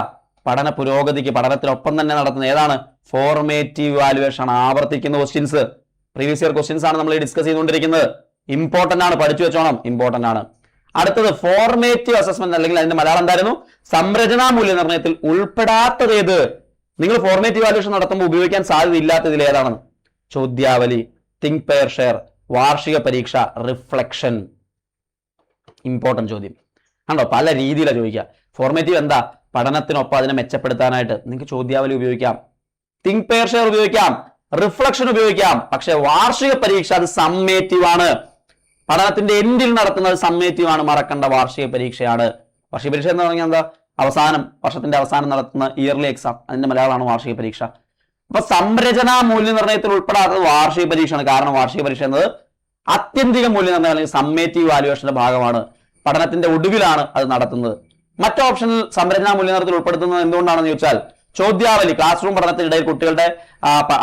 പഠന പുരോഗതിക്ക് പഠനത്തിനൊപ്പം തന്നെ നടത്തുന്ന ഏതാണ്? ഫോർമേറ്റീവ് വാല്യുവേഷൻ ആണ്. ആവർത്തിക്കുന്ന ക്വസ്റ്റ്യൻസ്, പ്രീവിയസ് ഇയർ ക്വസ്റ്റ്യൻസ് ആണ് നമ്മൾ ഡിസ്കസ് ചെയ്തുകൊണ്ടിരിക്കുന്നത്. ഇമ്പോർട്ടന്റ് ആണ്, പഠിച്ചു വെച്ചോണം, ഇമ്പോർട്ടന്റ് ആണ്. അടുത്തത് ഫോർമേറ്റീവ് അസസ്മെന്റ്, അല്ലെങ്കിൽ അതിന്റെ മലയാളം എന്തായിരുന്നു? സംരചനാ മൂല്യനിർണ്ണയത്തിൽ ഉൾപ്പെടാത്തത് ഏത്? നിങ്ങൾ ഫോർമേറ്റീവ് വാല്യൂഷൻ നടത്തുമ്പോൾ ഉപയോഗിക്കാൻ സാധ്യതയില്ലാത്തതിൽ ഏതാണ്? ചോദ്യാവലി, തിങ്ക് പെയർ ഷെയർ, വാർഷിക പരീക്ഷ, റിഫ്ലക്ഷൻ. ഇമ്പോർട്ടന്റ് ചോദ്യം കണ്ടോ, പല രീതിയിലാണ് ചോദിക്കുക. ഫോർമേറ്റീവ് എന്താ? പഠനത്തിനൊപ്പം അതിനെ മെച്ചപ്പെടുത്താനായിട്ട് നിങ്ങൾക്ക് ചോദ്യാവലി ഉപയോഗിക്കാം, തിങ്ക് പെയർ ഷെയർ ഉപയോഗിക്കാം, റിഫ്ലക്ഷൻ ഉപയോഗിക്കാം. പക്ഷെ വാർഷിക പരീക്ഷ അത് സമ്മേറ്റീവ് ആണ്. പഠനത്തിന്റെ എൻഡിൽ നടത്തുന്നത് സമ്മേറ്റീവ് ആണ്, മറക്കേണ്ട. വാർഷിക പരീക്ഷയാണ്. വാർഷിക പരീക്ഷ എന്ന് പറഞ്ഞാൽ എന്താ? അവസാനം, വർഷത്തിന്റെ അവസാനം നടത്തുന്ന ഇയർലി എക്സാം, അതിന്റെ മലയാളമാണ് വാർഷിക പരീക്ഷ. അപ്പൊ സംരചനാ മൂല്യനിർണ്ണയത്തിൽ ഉൾപ്പെടാത്തത് വാർഷിക പരീക്ഷയാണ്. കാരണം വാർഷിക പരീക്ഷ എന്നത് ആത്യന്തിക മൂല്യനിർണ്ണയം അല്ലെങ്കിൽ സമ്മേറ്റീവ് വാല്യുവേഷന്റെ ഭാഗമാണ്. പഠനത്തിന്റെ ഒടുവിലാണ് അത് നടത്തുന്നത്. മറ്റു ഓപ്ഷനിൽ സംരചനാ മൂല്യനിർണ്ണയത്തിൽ ഉൾപ്പെടുത്തുന്നത് എന്തുകൊണ്ടാണെന്ന് ചോദിച്ചാൽ, ചോദ്യാവലി, ക്ലാസ് റൂം പഠനത്തിനിടയിൽ കുട്ടികളുടെ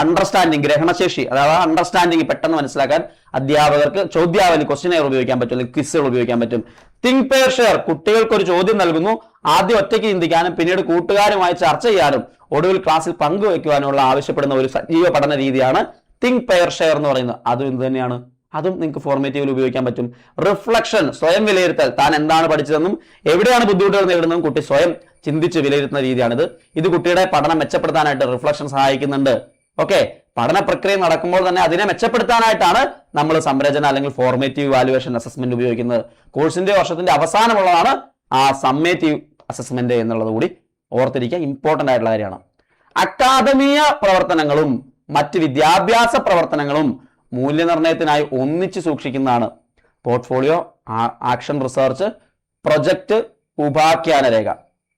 അണ്ടർസ്റ്റാൻഡിങ്, ഗ്രഹണശേഷി, അതായത് അണ്ടർസ്റ്റാൻഡിങ് പെട്ടെന്ന് മനസ്സിലാക്കാൻ അധ്യാപകർക്ക് ചോദ്യാവലി, ക്വസ്റ്റ്യനെയർ ഉപയോഗിക്കാൻ പറ്റും, അല്ലെങ്കിൽ ക്വിസുകൾ ഉപയോഗിക്കാൻ പറ്റും. തിങ്ക് പെയർ ഷെയർ, കുട്ടികൾക്ക് ഒരു ചോദ്യം നൽകുന്നു, ആദ്യം ഒറ്റയ്ക്ക് ചിന്തിക്കാനും പിന്നീട് കൂട്ടുകാരുമായി ചർച്ച ചെയ്യാനും ഒടുവിൽ ക്ലാസ്സിൽ പങ്കുവെക്കുവാനുള്ള ആവശ്യപ്പെടുന്ന ഒരു സജീവ പഠന രീതിയാണ് തിങ്ക് പെയർ ഷെയർ എന്ന് പറയുന്നത്. അതും ഇത് തന്നെയാണ്, അതും നിങ്ങൾക്ക് ഫോർമേറ്റീവിൽ ഉപയോഗിക്കാൻ പറ്റും. റിഫ്ലക്ഷൻ, സ്വയം വിലയിരുത്തൽ, താൻ എന്താണ് പഠിച്ചതെന്നും എവിടെയാണ് ബുദ്ധിമുട്ടുകൾ നേരിടുന്നതും കുട്ടി സ്വയം ചിന്തിച്ച് വിലയിരുത്തുന്ന രീതിയാണിത്. ഇത് കുട്ടിയുടെ പഠനം മെച്ചപ്പെടുത്താനായിട്ട് റിഫ്ലക്ഷൻ സഹായിക്കുന്നുണ്ട്. ഓക്കെ, പഠന പ്രക്രിയ നടക്കുമ്പോൾ തന്നെ അതിനെ മെച്ചപ്പെടുത്താനായിട്ടാണ് നമ്മൾ സംരചന അല്ലെങ്കിൽ ഫോർമേറ്റീവ് വാല്യുവേഷൻ അസസ്മെന്റ് ഉപയോഗിക്കുന്നത്. കോഴ്സിന്റെ വർഷത്തിന്റെ അവസാനമുള്ളതാണ് ആ സമ്മേറ്റീവ് അസസ്മെന്റ് എന്നുള്ളത് കൂടി ഓർത്തിരിക്കുക, ഇമ്പോർട്ടന്റ് ആയിട്ടുള്ള കാര്യമാണ്. അക്കാദമീയ പ്രവർത്തനങ്ങളും മറ്റ് വിദ്യാഭ്യാസ പ്രവർത്തനങ്ങളും മൂല്യനിർണ്ണയത്തിനായി ഒന്നിച്ച് സൂക്ഷിക്കുന്നതാണ്. പോർട്ട്ഫോളിയോ, ആക്ഷൻ റിസർച്ച്, പ്രൊജക്ട്, ഉപാഖ്യാന രേഖ.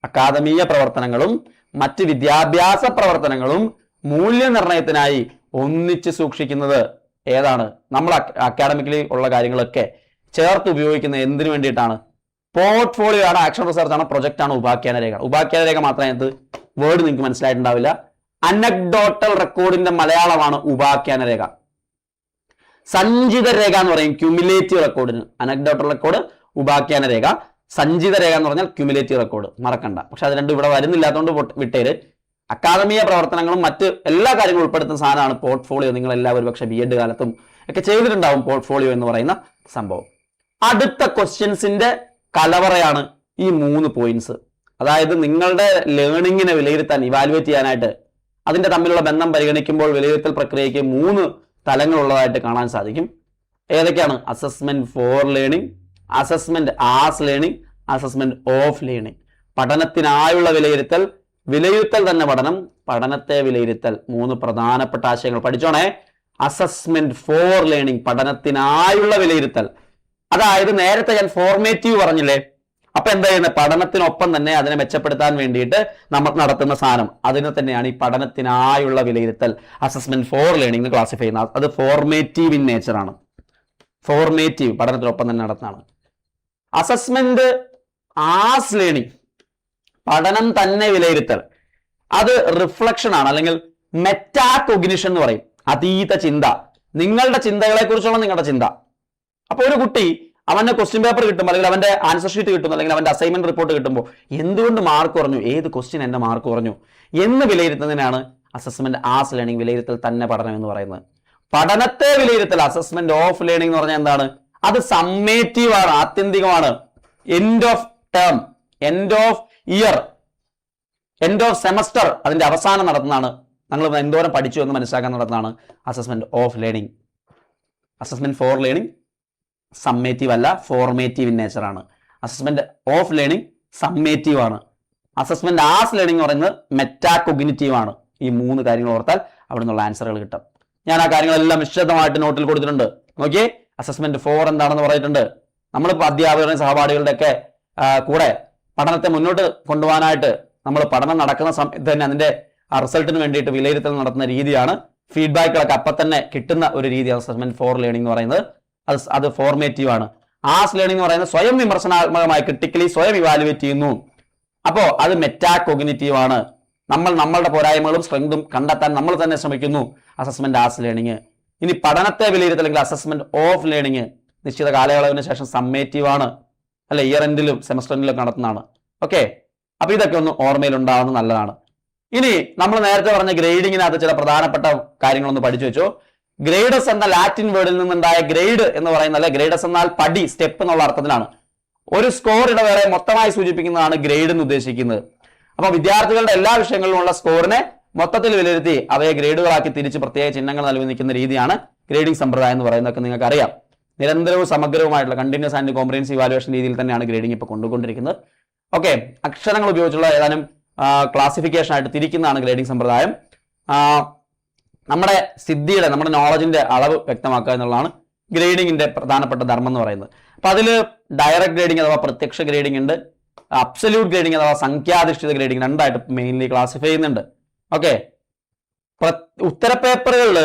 അക്കാദമീയ പ്രവർത്തനങ്ങളും മറ്റ് വിദ്യാഭ്യാസ പ്രവർത്തനങ്ങളും മൂല്യനിർണ്ണയത്തിനായി ഒന്നിച്ച് സൂക്ഷിക്കുന്നത് ഏതാണ്? നമ്മൾ അക്കാഡമിക്കലി ഉള്ള കാര്യങ്ങളൊക്കെ ചേർത്ത് ഉപയോഗിക്കുന്നത് എന്തിനു വേണ്ടിയിട്ടാണ്? പോർട്ട്ഫോളിയോ ആണ്, ആക്ഷൻ റിസർച്ച് ആണ്, പ്രൊജക്ട് ആണ്, ഉപാഖ്യാന രേഖ. ഉപാഖ്യാന രേഖ മാത്രമേ അത് വേർഡ് നിങ്ങൾക്ക് മനസ്സിലായിട്ടുണ്ടാവില്ല. അനക്ഡോട്ടൽ റെക്കോർഡിന്റെ മലയാളമാണ് ഉപാഖ്യാന രേഖ. സഞ്ചിത രേഖ എന്ന് പറയും ക്യുമുലേറ്റീവ് റെക്കോർഡിന്. അനക്ഡോട്ടൽ റെക്കോർഡ്, ഉപാഖ്യാന രേഖ. സഞ്ചിത രേഖ എന്ന് പറഞ്ഞാൽ ക്യുമുലേറ്റീവ് റെക്കോർഡ്, മറക്കണ്ട. പക്ഷെ അത് രണ്ടും ഇവിടെ വരുന്നില്ലാത്തതുകൊണ്ട് വിട്ടേര്. അക്കാദമീയ പ്രവർത്തനങ്ങളും മറ്റ് എല്ലാ കാര്യങ്ങളും ഉൾപ്പെടുത്തുന്ന സാധനമാണ് പോർട്ട്ഫോളിയോ. നിങ്ങൾ എല്ലാവരും പക്ഷെ ബി എഡ് കാലത്തും ഒക്കെ ചെയ്തിട്ടുണ്ടാവും പോർട്ട്ഫോളിയോ എന്ന് പറയുന്ന സംഭവം. അടുത്ത ക്വസ്റ്റ്യൻസിന്റെ കലവറയാണ് ഈ 3 പോയിന്റ്സ്. അതായത് നിങ്ങളുടെ ലേണിങ്ങിനെ വിലയിരുത്താൻ, ഇവാലുവേറ്റ് ചെയ്യാനായിട്ട് അതിന്റെ തമ്മിലുള്ള ബന്ധം പരിഗണിക്കുമ്പോൾ വിലയിരുത്തൽ പ്രക്രിയയ്ക്ക് 3 തലങ്ങളുള്ളതായിട്ട് കാണാൻ സാധിക്കും. ഏതൊക്കെയാണ്? Assessment for learning, assessment as learning, assessment of learning. പഠനത്തിനായുള്ള വിലയിരുത്തൽ, വിലയിരുത്തൽ തന്നെ പഠനം, പഠനത്തെ വിലയിരുത്തൽ. 3 പ്രധാനപ്പെട്ട ആശയങ്ങൾ പഠിച്ചോണേ. അസസ്മെന്റ് ഫോർ ലേണിംഗ്, പഠനത്തിനായുള്ള വിലയിരുത്തൽ. അതായത് നേരത്തെ ഞാൻ ഫോർമേറ്റീവ് പറഞ്ഞില്ലേ, അപ്പൊ എന്താ ചെയ്യുന്നത്? പഠനത്തിനൊപ്പം തന്നെ അതിനെ മെച്ചപ്പെടുത്താൻ വേണ്ടിയിട്ട് നമ്മൾ നടത്തുന്ന സാധനം, അതിനെ തന്നെയാണ് ഈ പഠനത്തിനായുള്ള വിലയിരുത്തൽ, അസസ്മെന്റ് ഫോർ ലേണിംഗ് ക്ലാസിഫൈ ചെയ്യുന്നത്. അത് ഫോർമേറ്റീവ് ഇൻ നേച്ചർ ആണ്. ഫോർമേറ്റീവ് പഠനത്തിനൊപ്പം തന്നെ നടത്തുന്നതാണ്. അസസ്മെന്റ് ആസ് ലേണിംഗ്, പഠനം തന്നെ വിലയിരുത്തൽ, അത് റിഫ്ലക്ഷൻ ആണ്, അല്ലെങ്കിൽ മെറ്റാകോഗ്നിഷൻ എന്ന് പറയും. അതീത ചിന്ത, നിങ്ങളുടെ ചിന്തകളെ കുറിച്ചുള്ള നിങ്ങളുടെ ചിന്ത. അപ്പൊ ഒരു കുട്ടി അവന്റെ ക്വസ്റ്റ്യൻ പേപ്പർ കിട്ടുമ്പോൾ, അല്ലെങ്കിൽ അവന്റെ ആൻസർ ഷീറ്റ് കിട്ടുമ്പോൾ, അല്ലെങ്കിൽ അവന്റെ അസൈൻമെന്റ് റിപ്പോർട്ട് കിട്ടുമ്പോൾ എന്തുകൊണ്ട് മാർക്ക് കുറഞ്ഞു, ഏത് ക്വസ്റ്റ്യൻ എന്റെ മാർക്ക് കുറഞ്ഞു എന്ന് വിലയിരുത്തുന്നതിനാണ് അസസ്മെന്റ് ആസ് ലേണിംഗ്, വിലയിരുത്തൽ തന്നെ പഠനം എന്ന് പറയുന്നത്. പഠനത്തെ വിലയിരുത്തൽ അസസ്മെന്റ് ഓഫ് ലേണിംഗ് എന്ന് പറഞ്ഞാൽ എന്താണ്? അത് സമ്മേറ്റീവ് ആണ്, ആത്യന്തികമാണ്. End of term, end of year, end of semester, അതിന്റെ അവസാനം നടത്തുന്നതാണ്. നമ്മൾ എന്തോരം പഠിച്ചു എന്ന് മനസ്സിലാക്കാൻ നടത്തുന്നതാണ് assessment of learning. Assessment for learning summative അല്ല, ഫോർമേറ്റീവ് ഇൻ നേച്ചർ ആണ്. അസസ്മെന്റ് ഓഫ് ലേണിംഗ് സമ്മേറ്റീവ് ആണ്. അസസ്മെന്റ് ആസ് ലേണിംഗ് എന്ന് പറയുന്നത് മെറ്റാകോഗ്നിറ്റീവ് ആണ്. ഈ 3 കാര്യങ്ങൾ ഓർത്താൽ അവിടെ നിന്നുള്ള ആൻസറുകൾ കിട്ടും. ഞാൻ ആ കാര്യങ്ങളെല്ലാം വിശദമായിട്ട് നോട്ടിൽ കൊടുത്തിട്ടുണ്ട്. നോക്കിയേ, അസസ്മെന്റ് ഫോർ എന്താണെന്ന് പറഞ്ഞിട്ടുണ്ട്. നമ്മളിപ്പോൾ അധ്യാപകരുടെയും സഹപാഠികളുടെ ഒക്കെ കൂടെ പഠനത്തെ മുന്നോട്ട് കൊണ്ടുപോകാനായിട്ട് നമ്മൾ പഠനം നടക്കുന്ന സമയത്ത് തന്നെ അതിന്റെ റിസൾട്ടിന് വേണ്ടിയിട്ട് വിലയിരുത്തൽ നടത്തുന്ന രീതിയാണ്. ഫീഡ്ബാക്കുകളൊക്കെ അപ്പം തന്നെ കിട്ടുന്ന ഒരു രീതിയാണ് അസസ്മെന്റ് ഫോർ ലേണിംഗ് എന്ന് പറയുന്നത്. അത് ഫോർമേറ്റീവ് ആണ്. ആസ് ലേണിംഗ് എന്ന് പറയുന്നത് സ്വയം വിമർശനാത്മകമായി ക്രിട്ടിക്കലി സ്വയം ഇവാലുവേറ്റ് ചെയ്യുന്നു. അപ്പോ അത് മെറ്റാകോഗ്നിറ്റീവ് ആണ്. നമ്മളുടെ പോരായ്മകളും സ്ട്രെങ്തും കണ്ടെത്താൻ നമ്മൾ തന്നെ ശ്രമിക്കുന്നു. Assessment as learning. ഇനി പഠനത്തെ വിലയിരുത്തൽ അല്ലെങ്കിൽ അസസ്മെന്റ് ഓഫ് ലേണിംഗ് നിശ്ചിത കാലയളവിന് ശേഷം സമ്മേറ്റീവ് ആണ്, അല്ലെ, ഇയർ എൻഡിലും സെമസ്റ്റർ എൻഡിലും നടത്തുന്നതാണ്. ഓക്കെ, അപ്പൊ ഇതൊക്കെ ഒന്ന് ഓർമ്മയിൽ ഉണ്ടാവുന്നത് നല്ലതാണ്. ഇനി നമ്മൾ നേരത്തെ പറഞ്ഞ ഗ്രേഡിങ്ങിനകത്ത് ചില പ്രധാനപ്പെട്ട കാര്യങ്ങളൊന്ന് പഠിച്ചു വെച്ചു. ഗ്രേഡസ് എന്ന ലാറ്റിൻ വേർഡിൽ നിന്നുണ്ടായ ഗ്രേഡ് എന്ന് പറയുന്നത്, ഗ്രേഡസ് എന്നാൽ പടി, സ്റ്റെപ്പ് എന്നുള്ള അർത്ഥത്തിലാണ്. ഒരു സ്കോർ ഇടവേള മൊത്തമായി സൂചിപ്പിക്കുന്നതാണ് ഗ്രേഡ് എന്ന് ഉദ്ദേശിക്കുന്നത്. അപ്പൊ വിദ്യാർത്ഥികളുടെ എല്ലാ വിഷയങ്ങളിലുമുള്ള സ്കോറിനെ മൊത്തത്തിൽ വിലയിരുത്തി അവയെ ഗ്രേഡുകളാക്കി തിരിച്ച് പ്രത്യേക ചിഹ്നങ്ങൾ നൽകി നിൽക്കുന്ന രീതിയാണ് ഗ്രേഡിംഗ് സമ്പ്രദായം എന്ന് പറയുന്നതൊക്കെ നിങ്ങൾക്ക് അറിയാം. നിരന്തരവും സമഗ്രവുമായിട്ടുള്ള കണ്ടിന്യൂസ് ആൻഡ് കോംപ്രിഹെൻസീവ് ഇവാലുവേഷൻ രീതിയിൽ തന്നെയാണ് ഗ്രേഡിംഗ് ഇപ്പോൾ കൊണ്ടുകൊണ്ടിരിക്കുന്നത്. ഓക്കെ, അക്ഷരങ്ങൾ ഉപയോഗിച്ചുള്ള ഏതാനും ക്ലാസിഫിക്കേഷൻ ആയിട്ട് തിരിക്കുന്നതാണ് ഗ്രേഡിംഗ് സമ്പ്രദായം. നമ്മുടെ സിദ്ധിയുടെ, നമ്മുടെ നോളജിന്റെ അളവ് വ്യക്തമാക്കുക എന്നുള്ളതാണ് ഗ്രേഡിങ്ങിന്റെ പ്രധാനപ്പെട്ട ധർമ്മം എന്ന് പറയുന്നത്. അപ്പൊ അതിൽ ഡയറക്റ്റ് ഗ്രേഡിംഗ് അഥവാ പ്രത്യക്ഷ ഗ്രേഡിംഗ് ഉണ്ട്, അബ്സല്യൂട്ട് ഗ്രേഡിംഗ് അഥവാ സംഖ്യാധിഷ്ഠിത ഗ്രേഡിംഗ്, രണ്ടായിട്ട് മെയിൻലി ക്ലാസിഫൈ ചെയ്യുന്നുണ്ട്. ഓക്കെ, ഉത്തരപേപ്പറുകളിൽ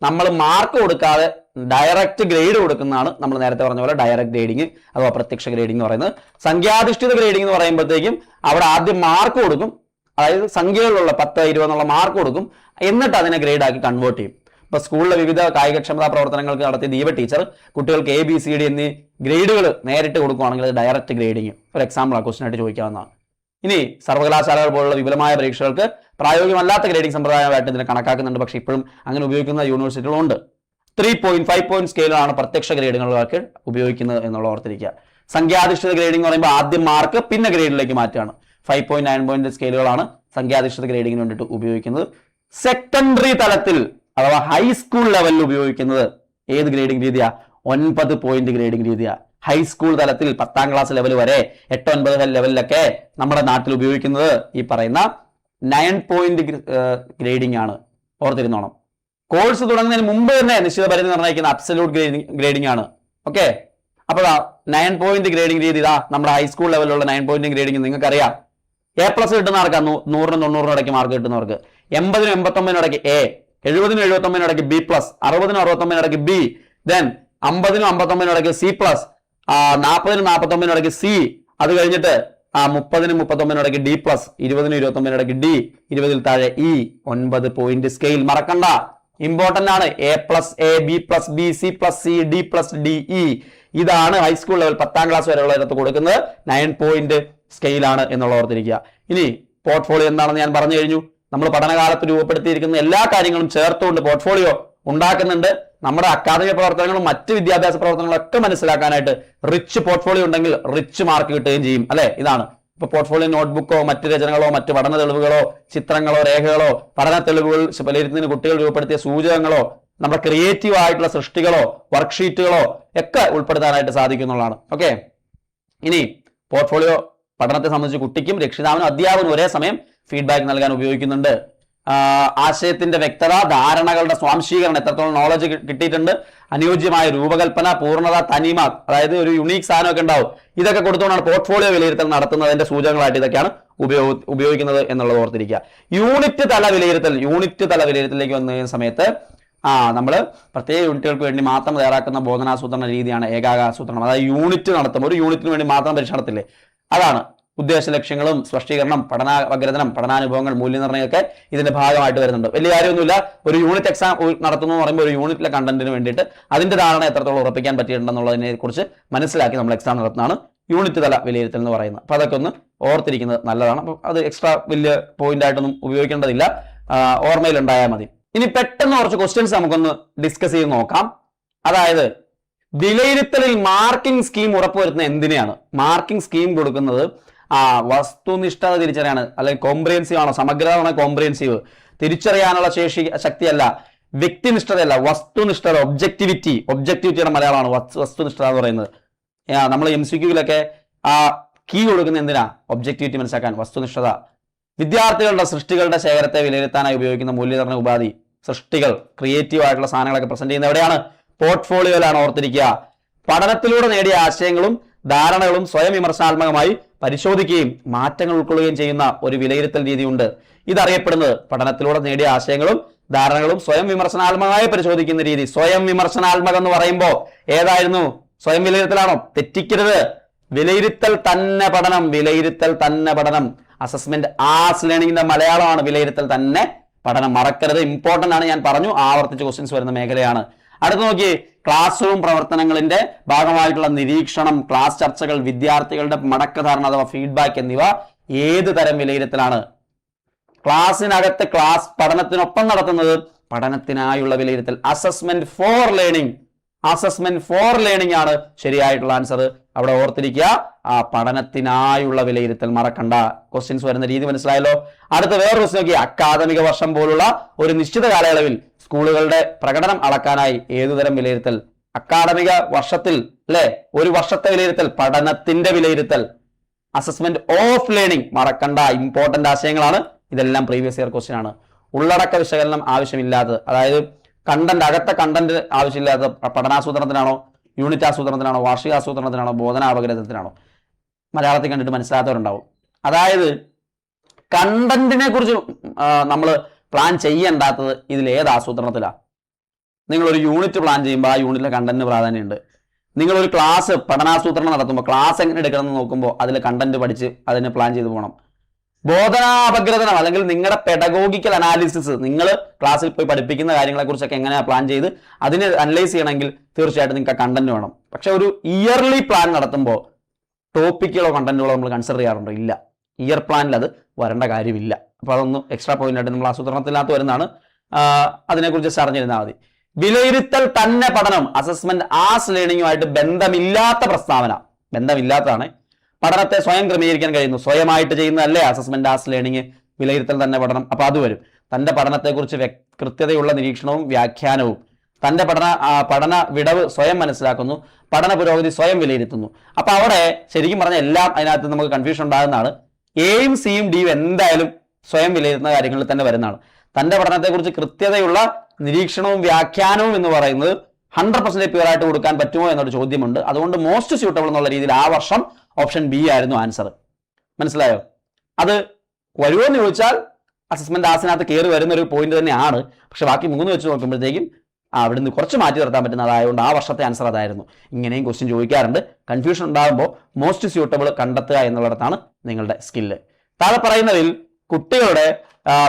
നമ്മൾ മാർക്ക് കൊടുക്കാതെ ഡയറക്റ്റ് ഗ്രേഡ് കൊടുക്കുന്നതാണ് നമ്മൾ നേരത്തെ പറഞ്ഞ പോലെ ഡയറക്റ്റ് ഗ്രേഡിംഗ് അഥവാ പ്രത്യക്ഷ ഗ്രേഡിംഗ് എന്ന് പറയുന്നത്. സംഖ്യാധിഷ്ഠിത ഗ്രേഡിംഗ് എന്ന് പറയുമ്പോഴത്തേക്കും അവിടെ ആദ്യം മാർക്ക് കൊടുക്കും, അതായത് സംഖ്യകളിലുള്ള 10, 20 എന്നുള്ള മാർക്ക് കൊടുക്കും, എന്നിട്ട് അതിനെ ഗ്രേഡ് ആക്കി കൺവേർട്ട് ചെയ്യും. ഇപ്പൊ സ്കൂളിലെ വിവിധ കായികക്ഷമതാ പ്രവർത്തനങ്ങൾക്ക് നടത്തിയ ദീപ ടീച്ചർ കുട്ടികൾക്ക് ABCD എന്നീ ഗ്രേഡുകൾ നേരിട്ട് കൊടുക്കുകയാണെങ്കിൽ അത് ഡയറക്റ്റ് ഗ്രേഡിംഗ് ഒരു എക്സാമ്പിൾ ആ ക്വസ്റ്റൻ ആയിട്ട് ചോദിക്കാവുന്നതാണ്. ഇനി സർവകലാശാലകൾ പോലുള്ള വിപുലമായ പരീക്ഷകൾക്ക് പ്രായോഗികമല്ലാത്ത ഗ്രേഡിംഗ് സമ്പ്രദായമായിട്ട് ഇതിനെ കണക്കാക്കുന്നുണ്ട്. പക്ഷെ ഇപ്പോഴും അങ്ങനെ ഉപയോഗിക്കുന്ന യൂണിവേഴ്സിറ്റികളുണ്ട്. 3 പോയിന്റ് 5 പോയിന്റ് സ്കെയിലാണ് പ്രത്യക്ഷ ഗ്രേഡുകൾക്ക് ഉപയോഗിക്കുന്നത് എന്നുള്ള ഓർത്തിരിക്കുക. സംഖ്യാധിഷ്ഠിത ഗ്രേഡിംഗ് എന്ന് പറയുമ്പോൾ ആദ്യം മാർക്ക് പിന്നെ ഗ്രേഡിലേക്ക് മാറ്റുകയാണ്. 5 പോയിന്റ് 9 പോയിന്റ് സ്കെയിലുകളാണ് സംഖ്യാധിഷ്ഠിത ഗ്രേഡിങ്ങിന് വേണ്ടിയിട്ട് ഉപയോഗിക്കുന്നത്. സെക്കൻഡറി തലത്തിൽ അഥവാ ഹൈസ്കൂൾ ലെവലിൽ ഉപയോഗിക്കുന്നത് ഏത് ഗ്രേഡിംഗ് രീതിയാ? 9 പോയിന്റ് ഗ്രേഡിംഗ് രീതിയാ. ഹൈസ്കൂൾ തലത്തിൽ 10ാം ക്ലാസ് ലെവൽ വരെ 8, 9 ലെവലിലൊക്കെ നമ്മുടെ നാട്ടിൽ ഉപയോഗിക്കുന്നത് ഈ പറയുന്ന 9 പോയിന്റ് ഗ്രേഡിംഗ് ആണ്. ഓർത്തിരുന്നോണം. കോഴ്സ് തുടങ്ങുന്നതിന് മുമ്പ് തന്നെ നിശ്ചിത പരിധി നിർണ്ണയിക്കുന്ന അബ്സല്യൂട്ട് ഗ്രേഡിംഗ് ആണ്. ഓക്കെ, അപ്പൊ 9 പോയിന്റ് ഗ്രേഡിംഗ് രീതി ഇതാ നമ്മുടെ ഹൈസ്കൂൾ ലെവലിലുള്ള 9 പോയിന്റ് ഗ്രേഡിംഗ് നിങ്ങൾക്കറിയാം. A+ കിട്ടുന്ന ആർക്കാ? 100-നും 90-നും ഇടയ്ക്ക് മാർക്ക് കിട്ടുന്നവർക്ക്. 80-നും 89-നും ഇടയ്ക്ക് A, 70-നും 70-നും ഇടയ്ക്ക് B+, 60-നും 65-നും ഇടയ്ക്ക് B, then 50-നും 59-നും ഇടയ്ക്ക് C+, 40-നും 49-നും ഇടയ്ക്ക് C, അത് കഴിഞ്ഞിട്ട് 30-നും 39-നും ഇടയ്ക്ക് D+, 20-നും 29-നും ഇടയ്ക്ക് D, 20-ൽ താഴെ E. 9 പോയിന്റ് സ്കെയിൽ മറക്കണ്ട, ഇമ്പോർട്ടന്റ് ആണ്. A+, A, B+, B, C+, C, D+, D, E. ഇതാണ് ഹൈസ്കൂൾ ലെവൽ 10ാം ക്ലാസ് വരെയുള്ളതിനകത്ത് കൊടുക്കുന്നത് 9 പോയിന്റ് സ്കെയിലാണ് എന്നുള്ള ഓർത്തിരിക്കുക. ഇനി പോർട്ട്ഫോളിയോ എന്താണെന്ന് ഞാൻ പറഞ്ഞു കഴിഞ്ഞു. നമ്മൾ പഠനകാലത്ത് രൂപപ്പെടുത്തിയിരിക്കുന്ന എല്ലാ കാര്യങ്ങളും ചേർത്തുകൊണ്ട് പോർട്ട്ഫോളിയോ ഉണ്ടാക്കുന്നുണ്ട്. നമ്മുടെ അക്കാദമിക പ്രവർത്തനങ്ങളും മറ്റ് വിദ്യാഭ്യാസ പ്രവർത്തനങ്ങളും ഒക്കെ മനസ്സിലാക്കാനായിട്ട് റിച്ച് പോർട്ട്ഫോളിയോ ഉണ്ടെങ്കിൽ റിച്ച് മാർക്ക് കിട്ടുകയും ചെയ്യും. അല്ലെ, ഇതാണ്. ഇപ്പൊ പോർട്ട്ഫോളിയോ നോട്ട്ബുക്കോ മറ്റ് രചനകളോ മറ്റ് പഠന തെളിവുകളോ ചിത്രങ്ങളോ രേഖകളോ പഠന തെളിവുകൾ വിലയിരുത്തുന്നതിന് കുട്ടികൾ രൂപപ്പെടുത്തിയ സൂചകങ്ങളോ നമ്മുടെ ക്രിയേറ്റീവ് ആയിട്ടുള്ള സൃഷ്ടികളോ വർക്ക്ഷീറ്റുകളോ ഒക്കെ ഉൾപ്പെടുത്താനായിട്ട് സാധിക്കുന്നുള്ളതാണ്. ഓക്കെ, ഇനി പോർട്ട്ഫോളിയോ പഠനത്തെ സംബന്ധിച്ച് കുട്ടിക്കും രക്ഷിതാവിനും അധ്യാപകനും ഒരേ സമയം ഫീഡ്ബാക്ക് നൽകാൻ ഉപയോഗിക്കുന്നുണ്ട്. ആശയത്തിന്റെ വ്യക്തത, ധാരണകളുടെ സ്വാംശീകരണം, എത്രത്തോളം നോളജ് കിട്ടിയിട്ടുണ്ട്, അനുയോജ്യമായ രൂപകൽപ്പന, പൂർണ്ണത, തനിമ, അതായത് ഒരു യുണീക് സാധനമൊക്കെ ഉണ്ടാവും. ഇതൊക്കെ കൊടുത്തുകൊണ്ടാണ് പോർട്ട്ഫോളിയോ വിലയിരുത്തൽ നടത്തുന്നതിന്റെ സൂചകങ്ങളായിട്ട് ഇതൊക്കെയാണ് ഉപയോഗിക്കുന്നത് എന്നുള്ളത് ഓർത്തിരിക്കുക. യൂണിറ്റ് തല വിലയിരുത്തലിലേക്ക് വന്ന സമയത്ത് നമ്മൾ പ്രത്യേക യൂണിറ്റുകൾക്ക് വേണ്ടി മാത്രം തയ്യാറാക്കുന്ന ബോധനാസൂത്രണ രീതിയാണ് ഏകാകാസൂത്രണം. അതായത് യൂണിറ്റ് നടത്തുമ്പോൾ ഒരു യൂണിറ്റിന് വേണ്ടി മാത്രം പരീക്ഷ നടത്തില്ലേ, അതാണ്. ഉദ്ദേശ ലക്ഷ്യങ്ങളും സ്പഷ്ടീകരണം, പഠനാവഗ്രഥനം, പഠനാനുഭവങ്ങൾ, മൂല്യനിർണ്ണയമൊക്കെ ഇതിന്റെ ഭാഗമായിട്ട് വരുന്നുണ്ട്. വലിയ കാര്യമൊന്നുമില്ല. ഒരു യൂണിറ്റ് എക്സാം നടത്തുന്നു എന്ന് പറയുമ്പോൾ ഒരു യൂണിറ്റിലെ കണ്ടന്റിന് വേണ്ടിയിട്ട് അതിന്റെ ധാരണ എത്രത്തോളം ഉറപ്പിക്കാൻ പറ്റിയിട്ടുണ്ടെന്നുള്ളതിനെ കുറിച്ച് മനസ്സിലാക്കി നമ്മൾ എക്സാം നടത്തുന്നതാണ് യൂണിറ്റ് തല വിലയിരുത്തൽ എന്ന് പറയുന്നത്. അപ്പൊ അതൊക്കെ ഒന്ന് ഓർത്തിരിക്കുന്നത് നല്ലതാണ്. അപ്പൊ അത് എക്സ്ട്രാ വലിയ പോയിന്റ് ആയിട്ടൊന്നും ഉപയോഗിക്കേണ്ടതില്ല, ഓർമ്മയിൽ ഉണ്ടായാൽ മതി. ഇനി പെട്ടെന്ന് കുറച്ച് ക്വസ്റ്റ്യൻസ് നമുക്കൊന്ന് ഡിസ്കസ് ചെയ്ത് നോക്കാം. അതായത് വിലയിരുത്തലിൽ മാർക്കിംഗ് സ്കീം ഉറപ്പുവരുത്തുന്ന എന്തിനെയാണ്? മാർക്കിംഗ് സ്കീം കൊടുക്കുന്നത് വസ്തുനിഷ്ഠത തിരിച്ചറിയാണ്, അല്ലെങ്കിൽ കോംപ്രിഹെൻസീവ് ആണോ, സമഗ്രമാണോ, കോംപ്രിഹെൻസീവ് തിരിച്ചറിയാനുള്ള ശക്തിയല്ല, വ്യക്തിനിഷ്ഠതയല്ല, വസ്തുനിഷ്ഠത, ഒബ്ജക്ടിവിറ്റിയുടെ മലയാളമാണ് വസ്തുനിഷ്ഠത എന്ന് പറയുന്നത്. നമ്മൾ MCQയിലൊക്കെ കീ കൊടുക്കുന്ന എന്തിനാ? ഒബ്ജക്ടിവിറ്റി മനസ്സിലാക്കാൻ, വസ്തുനിഷ്ഠത. വിദ്യാർത്ഥികളുടെ സൃഷ്ടികളുടെ ശേഖരത്തെ വിലയിരുത്താനായി ഉപയോഗിക്കുന്ന മൂല്യനിർണ്ണയ ഉപാധി, സൃഷ്ടികൾ, ക്രിയേറ്റീവ് ആയിട്ടുള്ള സാധനങ്ങളൊക്കെ പ്രസന്റ് ചെയ്യുന്നത് എവിടെയാണ്? പോർട്ട്ഫോളിയോയിലാണ്. ഓർത്തിരിക്കുക. പഠനത്തിലൂടെ നേടിയ ആശയങ്ങളും ധാരണകളും സ്വയം വിമർശനാത്മകമായി പരിശോധിക്കുകയും മാറ്റങ്ങൾ ഉൾക്കൊള്ളുകയും ചെയ്യുന്ന ഒരു വിലയിരുത്തൽ രീതിയുണ്ട്. ഇതറിയപ്പെടുന്നത് പഠനത്തിലൂടെ നേടിയ ആശയങ്ങളും ധാരണകളും സ്വയം വിമർശനാത്മകമായി പരിശോധിക്കുന്ന രീതി. സ്വയം വിമർശനാത്മകം എന്ന് പറയുമ്പോൾ ഏതായിരുന്നു? സ്വയം വിലയിരുത്തലാണോ? തെറ്റിക്കരുത്. വിലയിരുത്തൽ തന്നെ പഠനം. അസസ്മെന്റ് ആസ് ലേണിംഗിന്റെ മലയാളമാണ് വിലയിരുത്തൽ തന്നെ പഠനം. മറക്കരുത്, ഇമ്പോർട്ടന്റ് ആണ്. ഞാൻ പറഞ്ഞു, ആവർത്തിച്ച് ക്വസ്റ്റ്യൻസ് വരുന്ന മേഖലയാണ്. അടുത്ത് നോക്കി, ക്ലാസ് റൂം പ്രവർത്തനങ്ങളുടെ ഭാഗമായിട്ടുള്ള നിരീക്ഷണം, ക്ലാസ് ചർച്ചകൾ, വിദ്യാർത്ഥികളുടെ മടക്കധാരണ അഥവാ ഫീഡ്ബാക്ക് എന്നിവ ഏത് തരം വിലയിരുത്തലാണ്? ക്ലാസ്സിനകത്ത് ക്ലാസ് പഠനത്തിനൊപ്പം നടത്തുന്നത് പഠനത്തിനായുള്ള വിലയിരുത്തൽ. Assessment for learning. Assessment for learning ആണ് ശരിയായിട്ടുള്ള ആൻസർ. അവിടെ ഓർത്തിരിക്കുക, ആ പഠനത്തിനായുള്ള വിലയിരുത്തൽ മറക്കണ്ട. ക്വസ്റ്റ്യൻസ് വരുന്ന രീതി മനസ്സിലായല്ലോ. അടുത്ത വേറെ ക്വസ്റ്റ്യൻ നോക്കി. അക്കാദമിക വർഷം പോലുള്ള ഒരു നിശ്ചിത കാലയളവിൽ സ്കൂളുകളുടെ പ്രകടനം അളക്കാനായി ഏതുതരം വിലയിരുത്തൽ? അക്കാദമിക വർഷത്തിൽ അല്ലെ, ഒരു വർഷത്തെ വിലയിരുത്തൽ, പഠനത്തിന്റെ വിലയിരുത്തൽ. അസസ്മെന്റ് ഓഫ് ലേണിംഗ് മറക്കണ്ട. ഇമ്പോർട്ടന്റ് ആശയങ്ങളാണ് ഇതെല്ലാം. പ്രീവിയസ് ഇയർ ക്വസ്റ്റ്യൻ ആണ്. ഉള്ളടക്ക വിശകലനം ആവശ്യമില്ലാത്തത്, അതായത് കണ്ടന്റ്, അകത്ത കണ്ടന്റ് ആവശ്യമില്ലാത്ത പഠനാസൂത്രണത്തിനാണോ, യൂണിറ്റ് ആസൂത്രണത്തിനാണോ, വാർഷിക ആസൂത്രണത്തിനാണോ, ബോധനാപഗ്രഥത്തിനാണോ? മലയാളത്തിൽ കണ്ടിട്ട് മനസ്സിലാത്തവരുണ്ടാവും. അതായത് കണ്ടന്റിനെ കുറിച്ച് നമ്മൾ പ്ലാൻ ചെയ്യേണ്ടാത്തത് ഇതിൽ ഏത് ആസൂത്രണത്തിലാണ്? നിങ്ങളൊരു യൂണിറ്റ് പ്ലാൻ ചെയ്യുമ്പോൾ ആ യൂണിറ്റിലെ കണ്ടന്റിന് പ്രാധാന്യമുണ്ട്. നിങ്ങളൊരു ക്ലാസ് പഠനാസൂത്രണം നടത്തുമ്പോൾ ക്ലാസ് എങ്ങനെ എടുക്കണം എന്ന് നോക്കുമ്പോൾ അതിൽ കണ്ടന്റ് പഠിച്ച് അതിനെ പ്ലാൻ ചെയ്ത് പോകണം. ബോധനാപഗ്രഥനം അല്ലെങ്കിൽ നിങ്ങളുടെ പെഡഗോഗിക്കൽ അനാലിസിസ്, നിങ്ങൾ ക്ലാസ്സിൽ പോയി പഠിപ്പിക്കുന്ന കാര്യങ്ങളെ കുറിച്ചൊക്കെ എങ്ങനെയാണ് പ്ലാൻ ചെയ്ത് അതിനെ അനലൈസ് ചെയ്യണമെങ്കിൽ തീർച്ചയായിട്ടും നിങ്ങൾക്ക് കണ്ടന്റ് വേണം. പക്ഷെ ഒരു ഇയർലി പ്ലാൻ നടത്തുമ്പോൾ ടോപ്പിക്കുകളോ കണ്ടന്റുകളോ നമ്മൾ കൺസിഡർ ചെയ്യാറുണ്ടോ? ഇല്ല. ഇയർ പ്ലാനിൽ അത് വരേണ്ട കാര്യമില്ല. അപ്പോൾ അതൊന്നും എക്സ്ട്രാ പോയിന്റ് ആയിട്ട് നമ്മൾ ആസൂത്രണത്തിനകത്ത് വരുന്നതാണ്. അതിനെക്കുറിച്ച് അറിഞ്ഞിരുന്നാൽ മതി. വിലയിരുത്തൽ തന്നെ പഠനം, അസസ്മെന്റ് ആസ് ലേണിംഗുമായിട്ട് ബന്ധമില്ലാത്ത പ്രസ്താവന. ബന്ധമില്ലാത്തതാണ്. പഠനത്തെ സ്വയം ക്രമീകരിക്കാൻ കഴിയുന്നു, സ്വയമായിട്ട് ചെയ്യുന്നതല്ലേ അസസ്മെന്റ് ആസ് ലേണിംഗ്. വിലയിരുത്തൽ തന്നെ പഠനം. അപ്പൊ അത് വരും. തന്റെ പഠനത്തെക്കുറിച്ച് കൃത്യതയുള്ള നിരീക്ഷണവും വ്യാഖ്യാനവും. തന്റെ പഠന വിടവ് സ്വയം മനസ്സിലാക്കുന്നു, പഠന പുരോഗതി സ്വയം വിലയിരുത്തുന്നു. അപ്പൊ അവിടെ ശരിക്കും പറഞ്ഞ എല്ലാം അതിനകത്ത് നമുക്ക് കൺഫ്യൂഷൻ ഉണ്ടാകുന്നതാണ്. എയും സിയും ഡിയും എന്തായാലും സ്വയം വിലയിരുത്തുന്ന കാര്യങ്ങളിൽ തന്നെ വരുന്നതാണ്. തന്റെ പഠനത്തെക്കുറിച്ച് കൃത്യതയുള്ള നിരീക്ഷണവും വ്യാഖ്യാനവും എന്ന് പറയുന്നത് 100% പ്യൂർ ആയിട്ട് കൊടുക്കാൻ പറ്റുമോ എന്നൊരു ചോദ്യമുണ്ട്. അതുകൊണ്ട് മോസ്റ്റ് സ്യൂട്ടബിൾ എന്നുള്ള രീതിയിൽ ആ വർഷം ഓപ്ഷൻ ബി ആയിരുന്നു ആൻസർ. മനസ്സിലായോ? അത് വരുമോ എന്ന് ചോദിച്ചാൽ അസസ്മെന്റ് ആസിനകത്ത് കയറി വരുന്ന ഒരു പോയിന്റ് തന്നെയാണ്. പക്ഷെ ബാക്കി 3 വെച്ച് നോക്കുമ്പോഴത്തേക്കും അവിടുന്ന് കുറച്ച് മാറ്റി നിർത്താൻ പറ്റുന്ന അതായതുകൊണ്ട് ആ വർഷത്തെ ആൻസർ അതായിരുന്നു. ഇങ്ങനെയും ക്വസ്റ്റ്യൻ ചോദിക്കാറുണ്ട്. കൺഫ്യൂഷൻ ഉണ്ടാകുമ്പോൾ മോസ്റ്റ് സ്യൂട്ടബിൾ കണ്ടെത്തുക എന്നുള്ളിടത്താണ് നിങ്ങളുടെ സ്കില്ല്. താഴെ പറയുന്നതിൽ കുട്ടികളുടെ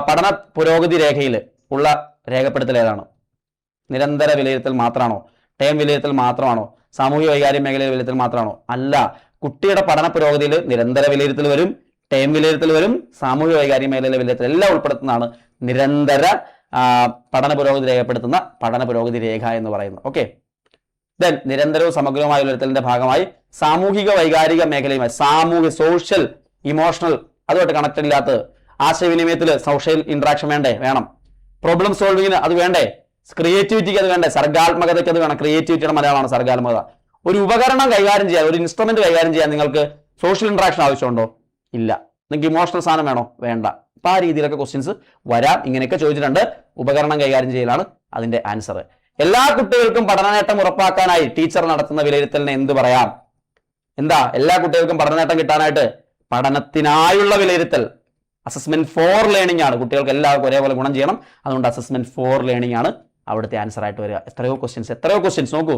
പഠന പുരോഗതി രേഖയിൽ ഉള്ള രേഖപ്പെടുത്തൽ ഏതാണ്? നിരന്തര വിലയിരുത്തൽ മാത്രമാണോ? ടേം വിലയിരുത്തൽ മാത്രമാണോ? സാമൂഹിക വൈകാര്യ മേഖലയിലെ വിലയിരുത്തൽ മാത്രമാണോ? അല്ല. കുട്ടിയുടെ പഠന പുരോഗതിയിൽ നിരന്തര വിലയിരുത്തൽ വരും, ടേം വിലയിരുത്തൽ വരും, സാമൂഹിക വൈകാര്യ മേഖലയിലെ വിലയിരുത്തൽ എല്ലാം ഉൾപ്പെടുത്തുന്നതാണ് നിരന്തര പഠന പുരോഗതി രേഖപ്പെടുത്തുന്ന പഠന പുരോഗതി രേഖ എന്ന് പറയുന്നത്. ഓക്കെ. ദെൻ നിരന്തരവും സമഗ്രവുമായ വിലയിരുത്തലിന്റെ ഭാഗമായി സാമൂഹിക വൈകാരിക മേഖലയുമായി, സോഷ്യൽ ഇമോഷണൽ അതുമായിട്ട് കണക്ട് ഇല്ലാത്ത ആശയവിനിമയത്തിൽ സോഷ്യൽ ഇന്ററാക്ഷൻ വേണം. പ്രോബ്ലം സോൾവിങ്ങിന് അത് വേണ്ടേ? ക്രിയേറ്റിവിറ്റിക്ക് അത് വേണ്ടേ? സർഗാത്മകതയ്ക്ക് അത് വേണം. ക്രിയേറ്റിവിറ്റിയുടെ മലയാളമാണ് സർഗാത്മകത. ഒരു ഉപകരണം കൈകാര്യം ചെയ്യാൻ, ഒരു ഇൻസ്ട്രുമെന്റ് കൈകാര്യം ചെയ്യാൻ നിങ്ങൾക്ക് സോഷ്യൽ ഇന്ററാക്ഷൻ ആവശ്യമുണ്ടോ? ഇല്ല. നിങ്ങൾക്ക് ഇമോഷണൽ സാധനം വേണോ? വേണ്ട. അപ്പൊ ആ രീതിയിലൊക്കെ ക്വസ്റ്റ്യൻസ് വരാം. ഇങ്ങനെയൊക്കെ ചോദിച്ചിട്ടുണ്ട്. ഉപകരണം കൈകാര്യം ചെയ്യലാണ് അതിന്റെ ആൻസർ. എല്ലാ കുട്ടികൾക്കും പഠന നേട്ടം ഉറപ്പാക്കാനായി ടീച്ചർ നടത്തുന്ന വിലയിരുത്തലിനെ എന്ത് പറയാം? എന്താ? എല്ലാ കുട്ടികൾക്കും പഠന നേട്ടം കിട്ടാനായിട്ട് പഠനത്തിനായുള്ള വിലയിരുത്തൽ. അസസ്മെന്റ് ഫോർ ലേണിംഗ് ആണ്. കുട്ടികൾക്ക് എല്ലാവർക്കും ഒരേപോലെ ഗുണം ചെയ്യണം. അതുകൊണ്ട് അസസ്മെന്റ് ഫോർ ലേണിംഗ് ആണ് അവിടുത്തെ ആൻസർ ആയിട്ട് വരിക. എത്രയോ ക്വസ്റ്റ്യൻസ് നോക്കൂ.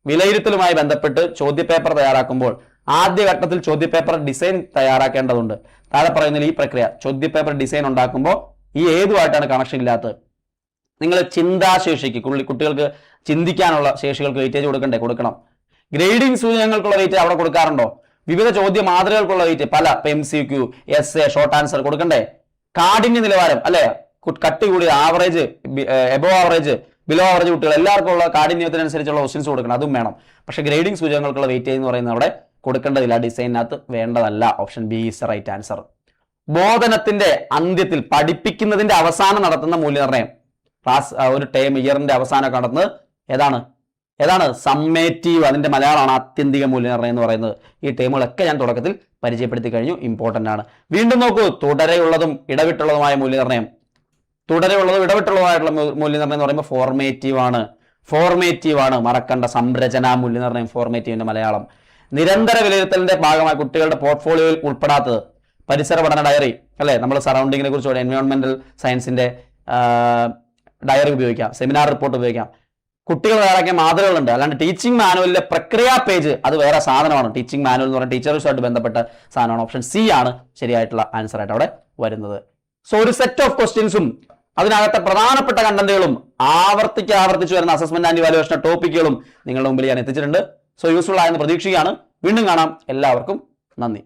വിലയിരുത്തലുമായി ബന്ധപ്പെട്ട് ചോദ്യപേപ്പർ തയ്യാറാക്കുമ്പോൾ ആദ്യഘട്ടത്തിൽ ചോദ്യപേപ്പർ ഡിസൈൻ തയ്യാറാക്കേണ്ടതുണ്ട്. താഴെ പറയുന്ന ഈ പ്രക്രിയ, ചോദ്യപേപ്പർ ഡിസൈൻ ഉണ്ടാക്കുമ്പോൾ ഈ ഏതുമായിട്ടാണ് കണക്ഷൻ ഇല്ലാത്തത്? നിങ്ങൾ ചിന്താശേഷിക്ക്, കുട്ടികൾക്ക് ചിന്തിക്കാനുള്ള ശേഷികൾക്ക് വെയിറ്റേജ് കൊടുക്കണം. ഗ്രേഡിംഗ് സൂചകങ്ങൾക്കുള്ള വെയിറ്റേജ് അവിടെ കൊടുക്കാറുണ്ടോ? വിവിധ ചോദ്യ മാതൃകകൾക്കുള്ള വെയിറ്റ് പല MCQ, essay, ഷോർട്ട് ആൻസർ കൊടുക്കണ്ടേ? കാഠിന്യ നിലവാരം അല്ലെ, കട്ടി കൂടിയ average, above average, below average കുട്ടികൾ എല്ലാവർക്കും ഉള്ള കാഠിന്യത്തിനനുസരിച്ചുള്ള ക്വസ്റ്റ്യൻസ് കൊടുക്കണം. അതും വേണം. പക്ഷെ ഗ്രേഡിംഗ് സൂചകങ്ങൾക്കുള്ള വെയിറ്റേജ് എന്ന് പറയുന്നത് അവിടെ കൊടുക്കേണ്ടതില്ല. ഡിസൈനകത്ത് വേണ്ടതല്ല. Option B is the right answer. ബോധനത്തിന്റെ അന്ത്യത്തിൽ പഠിപ്പിക്കുന്നതിന്റെ അവസാനം നടത്തുന്ന മൂല്യനിർണ്ണയം. ക്ലാസ് ഒരു ടേം ഇയറിന്റെ അവസാനം നടത്തുന്നത് ഏതാണ്? സമ്മേറ്റീവ്. അതിന്റെ മലയാളമാണ് ആത്യന്തിക മൂല്യനിർണ്ണയം എന്ന് പറയുന്നത്. ഈ ടേമുകളൊക്കെ ഞാൻ തുടക്കത്തിൽ പരിചയപ്പെടുത്തി കഴിഞ്ഞു. ഇമ്പോർട്ടന്റ് ആണ്. വീണ്ടും നോക്കൂ. തുടരെയുള്ളതും ഇടവിട്ടുള്ളതുമായ മൂല്യനിർണ്ണയം. തുടരെയുള്ളതും ഇടവിട്ടുള്ളതുമായിട്ടുള്ള മൂല്യനിർണ്ണയം എന്ന് പറയുമ്പോൾ ഫോർമേറ്റീവ് ആണ്. മറക്കണ്ട. സംരചന മൂല്യനിർണ്ണയം ഫോർമേറ്റീവിന്റെ മലയാളം. നിരന്തര വിലയിരുത്തലിന്റെ ഭാഗമായി കുട്ടികളുടെ പോർട്ട്ഫോളിയോയിൽ ഉൾപ്പെടാത്തത് പരിസര പഠന ഡയറി അല്ലെ. നമ്മൾ സറൗണ്ടിങ്ങിനെ കുറിച്ച് എൻവയോൺമെന്റൽ സയൻസിന്റെ ഡയറി ഉപയോഗിക്കാം, സെമിനാർ റിപ്പോർട്ട് ഉപയോഗിക്കാം. കുട്ടികൾ തയ്യാറാക്കിയ മാതൃകകളുണ്ട്. അല്ലാണ്ട് ടീച്ചിങ് മാനുവലിലെ പ്രക്രിയ പേജ് അത് വേറെ സാധനമാണ്. ടീച്ചിങ് മാനുവൽ എന്ന് പറയുന്നത് ടീച്ചേഴ്സുമായിട്ട് ബന്ധപ്പെട്ട സാധനമാണ്. ഓപ്ഷൻ സി ആണ് ശരിയായിട്ടുള്ള ആൻസർ ആയിട്ട് അവിടെ വരുന്നത്. സോ ഒരു സെറ്റ് ഓഫ് ക്വസ്റ്റ്യൻസും അതിനകത്തെ പ്രധാനപ്പെട്ട കണ്ടന്റുകളും ആവർത്തിച്ച് വരുന്ന അസസ്മെന്റ് ആൻഡ് ഇവാലുവേഷൻ ടോപ്പിക്കുകളും നിങ്ങളുടെ മുമ്പിൽ ഞാൻ എത്തിച്ചിട്ടുണ്ട്. സോ യൂസ്ഫുൾ ആയെന്ന് പ്രതീക്ഷിക്കുകയാണ്. വീണ്ടും കാണാം. എല്ലാവർക്കും നന്ദി.